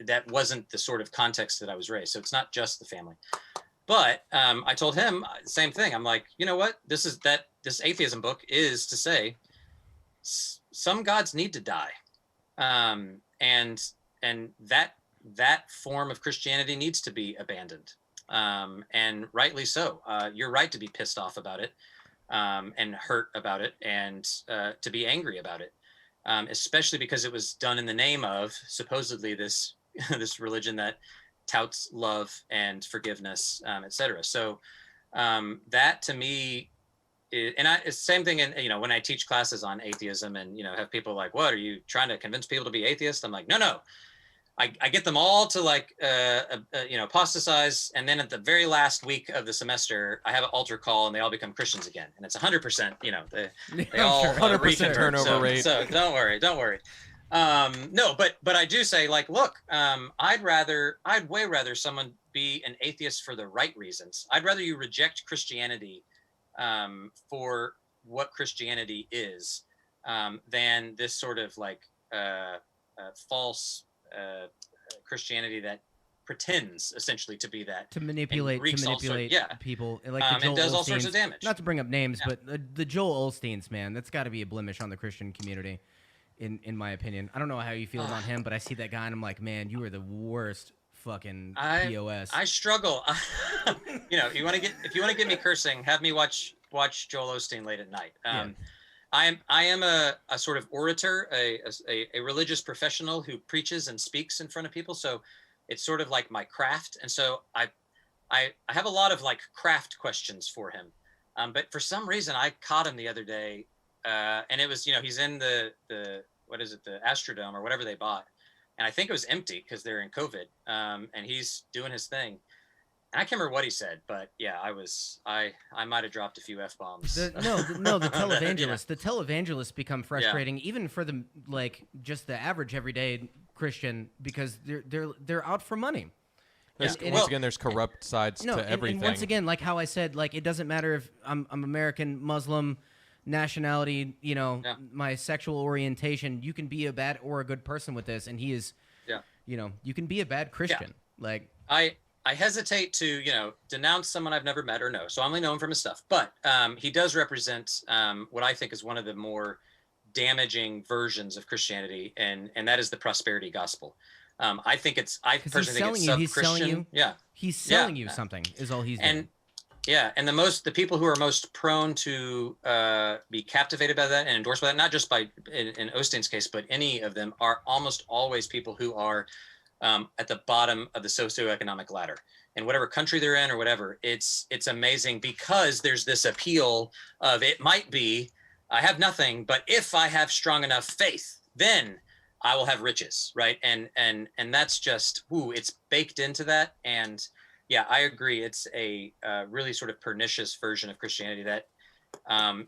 That wasn't the sort of context that I was raised. So it's not just the family. But I told him same thing. I'm like, you know what? This atheism book is to say some gods need to die, and that form of Christianity needs to be abandoned, and rightly so. You're right to be pissed off about it, and hurt about it, and to be angry about it, especially because it was done in the name of supposedly this religion that touts love and forgiveness, etc. So that to me, it's the same thing. And when I teach classes on atheism, and have people like, "What are you trying to convince people to be atheist?" I'm like, no. I get them all to apostatize, and then at the very last week of the semester, I have an altar call, and they all become Christians again, and it's 100%. They all 100% turnover rate. So don't worry. No, but I do say, like, look, I'd way rather someone be an atheist for the right reasons. I'd rather you reject Christianity for what Christianity is, than this sort of false Christianity that pretends essentially to be that, to manipulate people, and it does all sorts of damage. Not to bring up names, but the Joel Osteens, man, that's got to be a blemish on the Christian community. In my opinion, I don't know how you feel about him, but I see that guy and I'm like, man, you are the worst fucking I POS. I struggle. You know, if you want to get me cursing, have me watch Joel Osteen late at night. I am a sort of orator, a religious professional who preaches and speaks in front of people. So it's sort of like my craft, and so I have a lot of like craft questions for him. But for some reason, I caught him the other day, and it was, you know, he's in the what is it, the Astrodome or whatever they bought, and I think it was empty because they're in COVID, and he's doing his thing. And I can't remember what he said, but yeah, I might have dropped a few F-bombs. The televangelists. The televangelists become frustrating even for the just the average everyday Christian, because they're out for money. Once again, there's corrupt sides to everything. And once again, like how I said, like it doesn't matter if I'm American, Muslim, nationality, you know, my sexual orientation. You can be a bad or a good person with this, and he is. Yeah. You know, you can be a bad Christian. Yeah. Like I hesitate to, you know, denounce someone I've never met or know, so I only know him from his stuff. But he does represent what I think is one of the more damaging versions of Christianity, and that is the prosperity gospel. I think I personally think it's sub-Christian. He's selling you something is all he's doing. And the people who are most prone to be captivated by that and endorsed by that, not just by in Osteen's case, but any of them, are almost always people who are at the bottom of the socioeconomic ladder, in whatever country they're in or whatever. It's amazing because there's this appeal of, it might be, I have nothing, but if I have strong enough faith, then I will have riches, right? And that's just, it's baked into that. And yeah, I agree. It's a really sort of pernicious version of Christianity that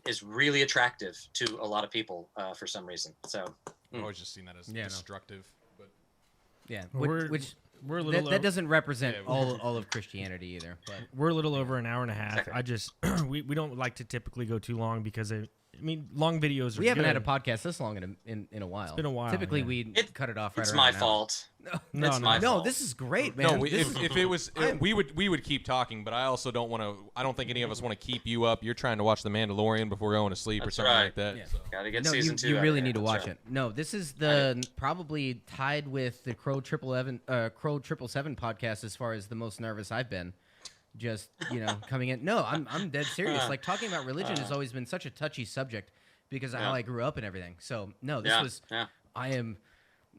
is really attractive to a lot of people for some reason. So I've always just seen that as destructive. But we're a little that doesn't represent all of Christianity either. But we're a little over an hour and a half. Exactly. I just we don't like to typically go too long because I mean, long videos are we haven't good. had a podcast this long in a while. It's been a while. Typically, we cut it off right it's around my now. fault. No, it's my No, fault. this is great, man. No, if it was, we would keep talking, but I also don't want to. I don't think any of us want to keep you up. You're trying to watch The Mandalorian before going to sleep or That's something right. like that. Yeah. So. Gotta get No, season 2. you really out need to there. watch That's it. No, this is the probably tied with the Crow 777 podcast as far as the most nervous I've been. Just coming in. No, I'm dead serious. Like talking about religion has always been such a touchy subject because of how I grew up and everything. So no, this was. I am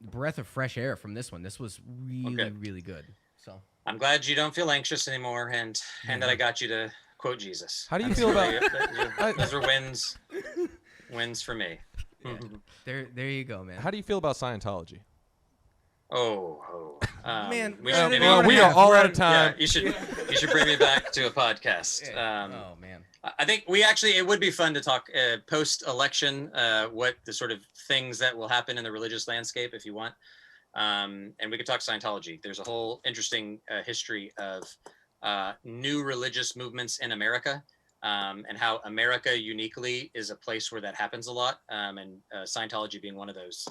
breath of fresh air from this one. This was really good. So I'm glad you don't feel anxious anymore, and that I got you to quote Jesus. How do you feel about? Those are wins for me. There you go, man. How do you feel about Scientology? Man, we are all out of time. Yeah, you should bring me back to a podcast. Oh man, I think it would be fun to talk post-election, what the sort of things that will happen in the religious landscape, if you want. And we could talk Scientology. There's a whole interesting history of new religious movements in America, and how America uniquely is a place where that happens a lot, and Scientology being one of those.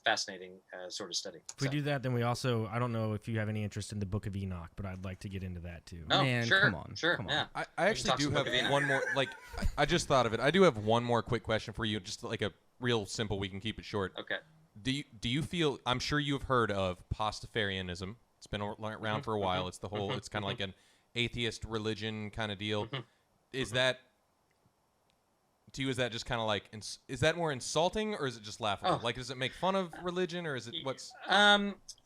Fascinating sort of study. If we do that, then we also, I don't know if you have any interest in the Book of Enoch, but I'd like to get into that too. Oh, man, sure, come on. Yeah. I actually do have one more. Like, I just thought of it. I do have one more quick question for you. Just like a real simple. We can keep it short. Okay. Do you feel? I'm sure you've heard of Pastafarianism. It's been around for a while. It's the whole. It's kind of like an atheist religion kind of deal. Is that to you? Is that just kind of like? Is that more insulting or is it just laughable? Like, does it make fun of religion or is it what's?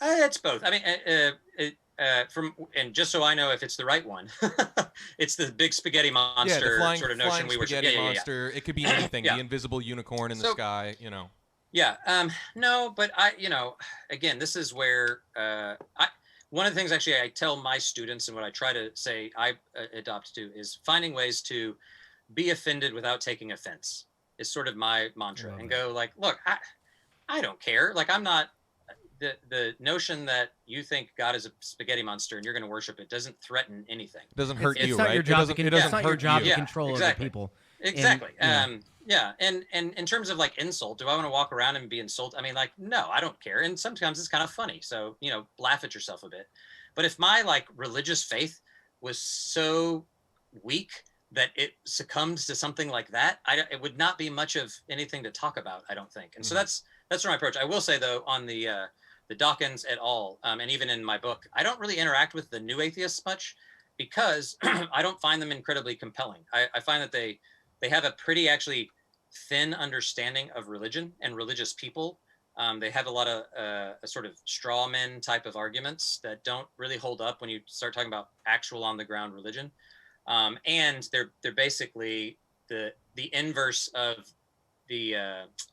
It's both. I mean, and just so I know if it's the right one, it's the big spaghetti monster sort of notion we were. Spaghetti monster. It could be anything. The invisible unicorn in the sky. Yeah. No, but again, this is where one of the things actually I tell my students and what I try to say I adopt to is finding ways to be offended without taking offense is sort of my mantra. And go like, look, I don't care. Like, I'm not the notion that you think God is a spaghetti monster and you're going to worship it doesn't threaten anything. It doesn't hurt you, it's not right? Your job it doesn't not hurt your job you. to control other people. Exactly. And, and in terms of like insult, do I want to walk around and be insulted? I mean, like, no, I don't care. And sometimes it's kind of funny. So, laugh at yourself a bit. But if my like religious faith was so weak that it succumbed to something like that, it would not be much of anything to talk about, I don't think. And so that's my approach. I will say though, on the the Dawkins et al. And even in my book, I don't really interact with the new atheists much because I don't find them incredibly compelling. I find that they have a pretty actually thin understanding of religion and religious people. They have a lot of a sort of straw men type of arguments that don't really hold up when you start talking about actual on the ground religion. And they're basically the inverse of the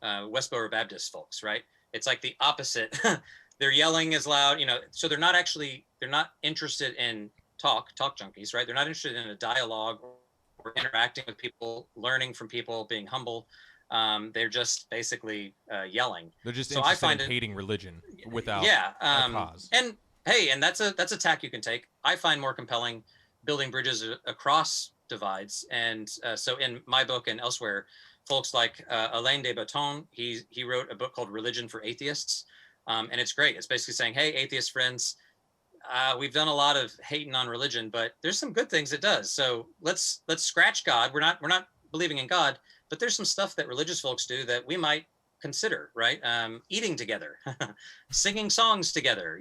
Westboro Baptist folks, right? It's like the opposite. They're yelling as loud, so they're not interested in talk junkies, right? They're not interested in a dialogue or interacting with people, learning from people, being humble. They're just basically yelling. They're just so interested I find in hating religion without a cause. And hey, and that's a tack you can take. I find more compelling building bridges across divides. And so in my book and elsewhere, folks like Alain de Botton, he wrote a book called Religion for Atheists. And it's great. It's basically saying, hey, atheist friends, we've done a lot of hating on religion, but there's some good things it does. So let's scratch God. We're not believing in God, but there's some stuff that religious folks do that we might consider, right? Eating together, singing songs together,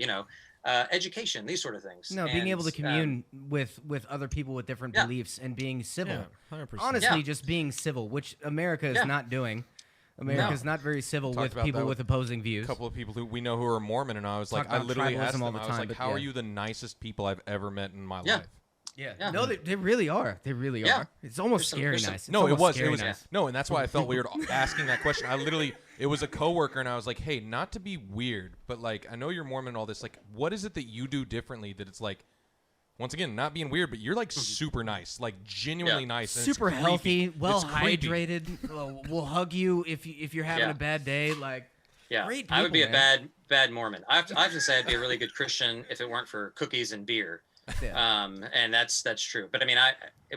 education, these sort of things. No, being able to commune with other people with different beliefs and being civil. Yeah, 100%. Honestly, just being civil, which America is not doing. America's not very civil with people with opposing views. A couple of people who we know who are Mormon, and I was like, I literally asked them, I was like, how are you the nicest people I've ever met in my life? Yeah. No, they really are. They really are. It's almost scary nice. No, it was. Nice. No, and that's why I felt weird asking that question. It was a coworker, and I was like, hey, not to be weird, but like, I know you're Mormon and all this. Like, what is it that you do differently that it's like, once again, not being weird, but you're like super nice, like genuinely nice, and super healthy, well creepy. hydrated. We'll hug you if you're having a bad day. Like, great people, I would be man. a bad Mormon. I have to say I'd be a really good Christian if it weren't for cookies and beer. And that's true. But I mean,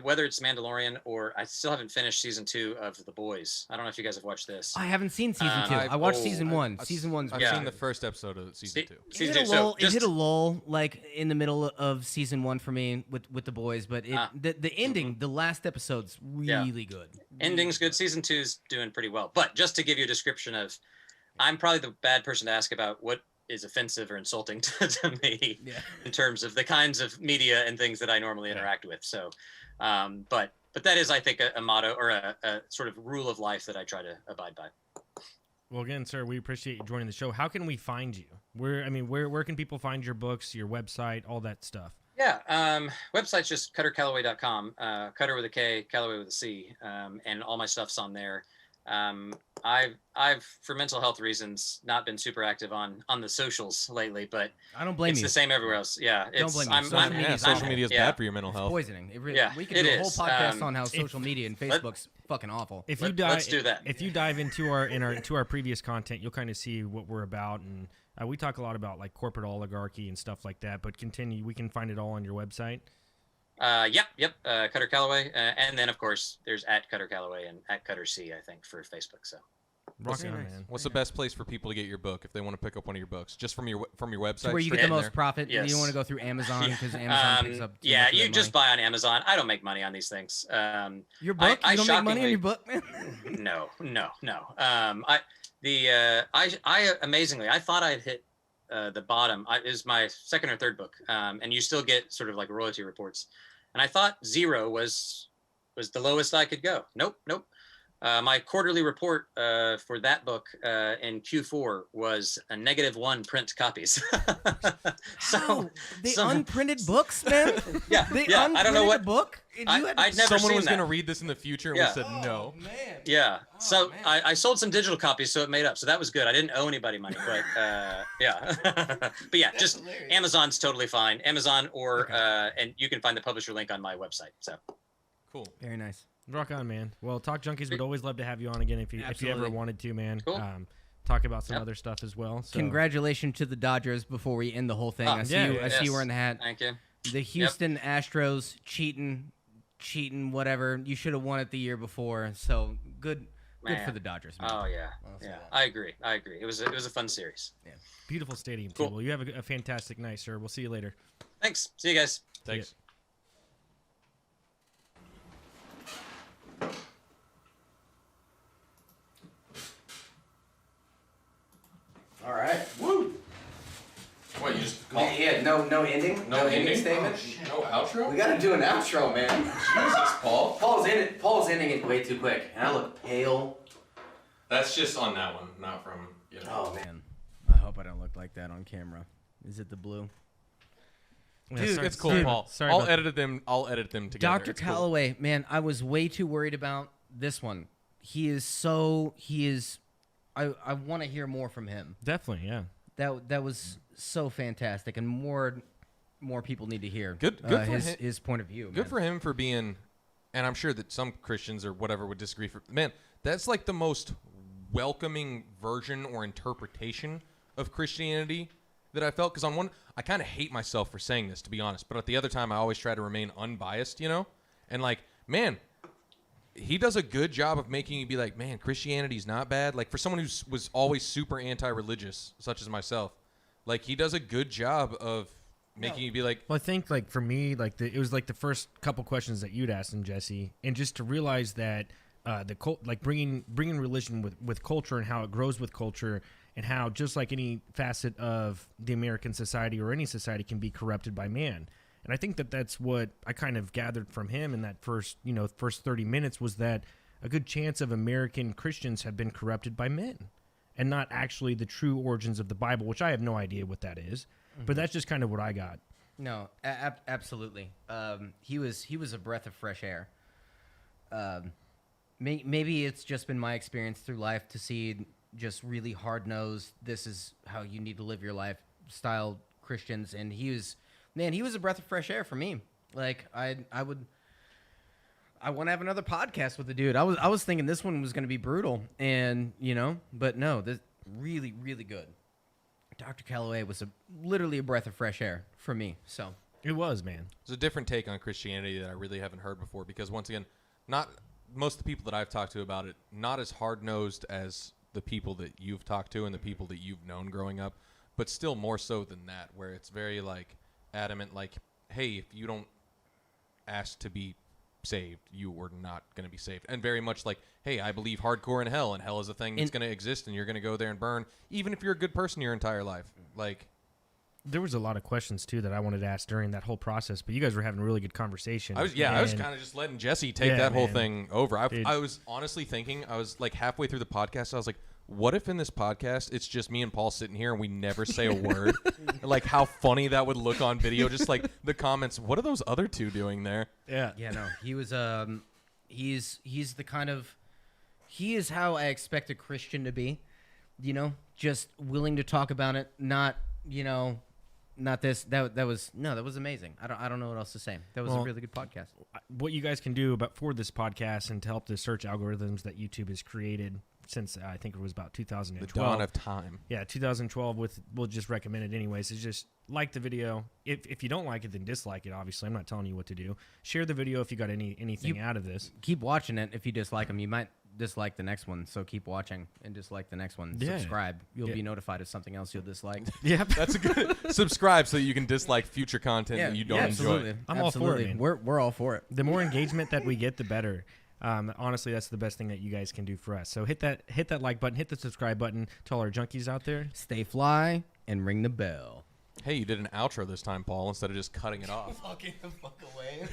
whether it's Mandalorian or I still haven't finished season 2 of The Boys. I don't know if you guys have watched this. I haven't seen season 2. I watched season 1. Season 1's I've seen the first episode of season 2. It hit a lull like in the middle of season 1 for me with The Boys, but the ending, the last episode's really good. Ending's good. Season 2's doing pretty well. But just to give you a description of, I'm probably the bad person to ask about what is offensive or insulting to me in terms of the kinds of media and things that I normally interact with. So, but that is, I think, a motto or a sort of rule of life that I try to abide by. Well, again, sir, we appreciate you joining the show. How can we find you? Where can people find your books, your website, all that stuff? Yeah, website's just KutterCallaway.com, Kutter with a K, Callaway with a C, and all my stuff's on there. I've for mental health reasons not been super active on the socials lately, but I don't blame it's you. the same everywhere else. Yeah, don't blame you. Social media is bad for your mental health. Poisoning. It really, we could do a whole podcast on how social media and Facebook's fucking awful. Let's do that. If you dive into our previous content, you'll kind of see what we're about, and we talk a lot about like corporate oligarchy and stuff like that. But we can find it all on your website. Yep. Kutter Callaway, and then of course there's @Kutter Callaway and @KutterC, I think, for Facebook. So, rock on, man. What's the best place for people to get your book if they want to pick up one of your books? Just from your website, where you get the most profit. Yes. You don't want to go through Amazon because Amazon picks up. You just buy on Amazon. I don't make money on these things. Your book? You don't make money on your book, man? No. I amazingly, I thought I'd hit the bottom. It was my second or third book, and you still get sort of like royalty reports. And I thought 0 was the lowest I could go. Nope. My quarterly report for that book in Q4 was a -1 print copies. Unprinted books, man? Yeah. I don't know what book. I'd never Someone seen was that. going to read this in the future and we said no. Man. Yeah. I sold some digital copies, so it made up. So that was good. I didn't owe anybody money, but yeah. But yeah, That's just hilarious. Amazon's totally fine. Amazon or and you can find the publisher link on my website. So Cool. Very nice. Rock on, man. Well, Talk Junkies would always love to have you on again if you ever wanted to, man. Cool. Talk about some other stuff as well. So. Congratulations to the Dodgers before we end the whole thing. I see you wearing the hat. Thank you. The Houston Astros cheating, whatever. You should have won it the year before. So good for the Dodgers, man. Oh yeah. I agree. It was a fun series. Yeah. Beautiful stadium, too. Cool. Well, you have a fantastic night, sir. We'll see you later. Thanks. See you guys. Thanks. All right. Woo! Yeah, no ending? No ending statement? No outro? We gotta do an outro, man. Jesus, Paul. Paul's ending it way too quick, and I look pale. That's just on that one, not from, Oh, man. I hope I don't look like that on camera. Is it the blue? Dude, it's cool, sorry, Paul. sorry I'll about- edit them together. Dr. It's cool. Callaway, man, I was way too worried about this one. I want to hear more from him. Definitely, yeah. That was so fantastic, and more people need to hear Good for his point of view. Good for him for being, and I'm sure that some Christians or whatever would disagree. Man, that's like the most welcoming version or interpretation of Christianity that I felt. Because on one, I kind of hate myself for saying this, to be honest. But at the other time, I always try to remain unbiased, And like, man, he does a good job of making you be like, man, Christianity's not bad. Like for someone who was always super anti-religious, such as myself, like he does a good job of making you be like. Well, I think like for me, like it was like the first couple questions that you'd asked him, Jesse, and just to realize that the cult, like bringing religion with culture and how it grows with culture, and how just like any facet of the American society or any society can be corrupted by man. And I think that that's what I kind of gathered from him in that first 30 minutes was that a good chance of American Christians have been corrupted by men and not actually the true origins of the Bible, which I have no idea what that is. Mm-hmm. But that's just kind of what I got. No, absolutely. He was a breath of fresh air. Maybe it's just been my experience through life to see just really hard-nosed, this is how you need to live your life style Christians, and he was a breath of fresh air for me. Like I want to have another podcast with the dude. I was thinking this one was going to be brutal, and but no, this really, really good. Dr. Callaway was literally a breath of fresh air for me. So it was, man. It's a different take on Christianity that I really haven't heard before, because once again, not most of the people that I've talked to about it, not as hard-nosed as the people that you've talked to and the people that you've known growing up, but still more so than that, where it's very like adamant, like, hey, if you don't ask to be saved, you are not going to be saved. And very much like, hey, I believe hardcore in hell, and hell is a thing that's going to exist, and you're going to go there and burn, even if you're a good person your entire life. Like, there was a lot of questions too that I wanted to ask during that whole process, but you guys were having a really good conversation. I was kind of just letting Jesse take that whole thing over. I was honestly thinking, I was like halfway through the podcast, I was like, what if in this podcast it's just me and Paul sitting here and we never say a word? Like how funny that would look on video. Just like the comments, what are those other two doing there? Yeah. Yeah, no. He was he's the kind of, he is how I expect a Christian to be, just willing to talk about it, not this. That was amazing. I don't know what else to say. That was a really good podcast. What you guys can do for this podcast and to help the search algorithms that YouTube has created since I think it was about 2012. The dawn of time. Yeah, 2012. We'll just recommend it anyways. Is just like the video. If you don't like it, then dislike it. Obviously, I'm not telling you what to do. Share the video if you got anything out of this. Keep watching it. If you dislike them, you might dislike the next one. So keep watching and dislike the next one. Yeah. Subscribe. You'll be notified of something else you'll dislike. Yeah, that's a good subscribe so that you can dislike future content that you don't enjoy. Absolutely. I'm all for it, man. We're all for it. The more engagement that we get, the better. Honestly, that's the best thing that you guys can do for us. So hit that like button, hit the subscribe button to all our junkies out there. Stay fly and ring the bell. Hey, you did an outro this time, Paul, instead of just cutting it off. Fucking the fuck away.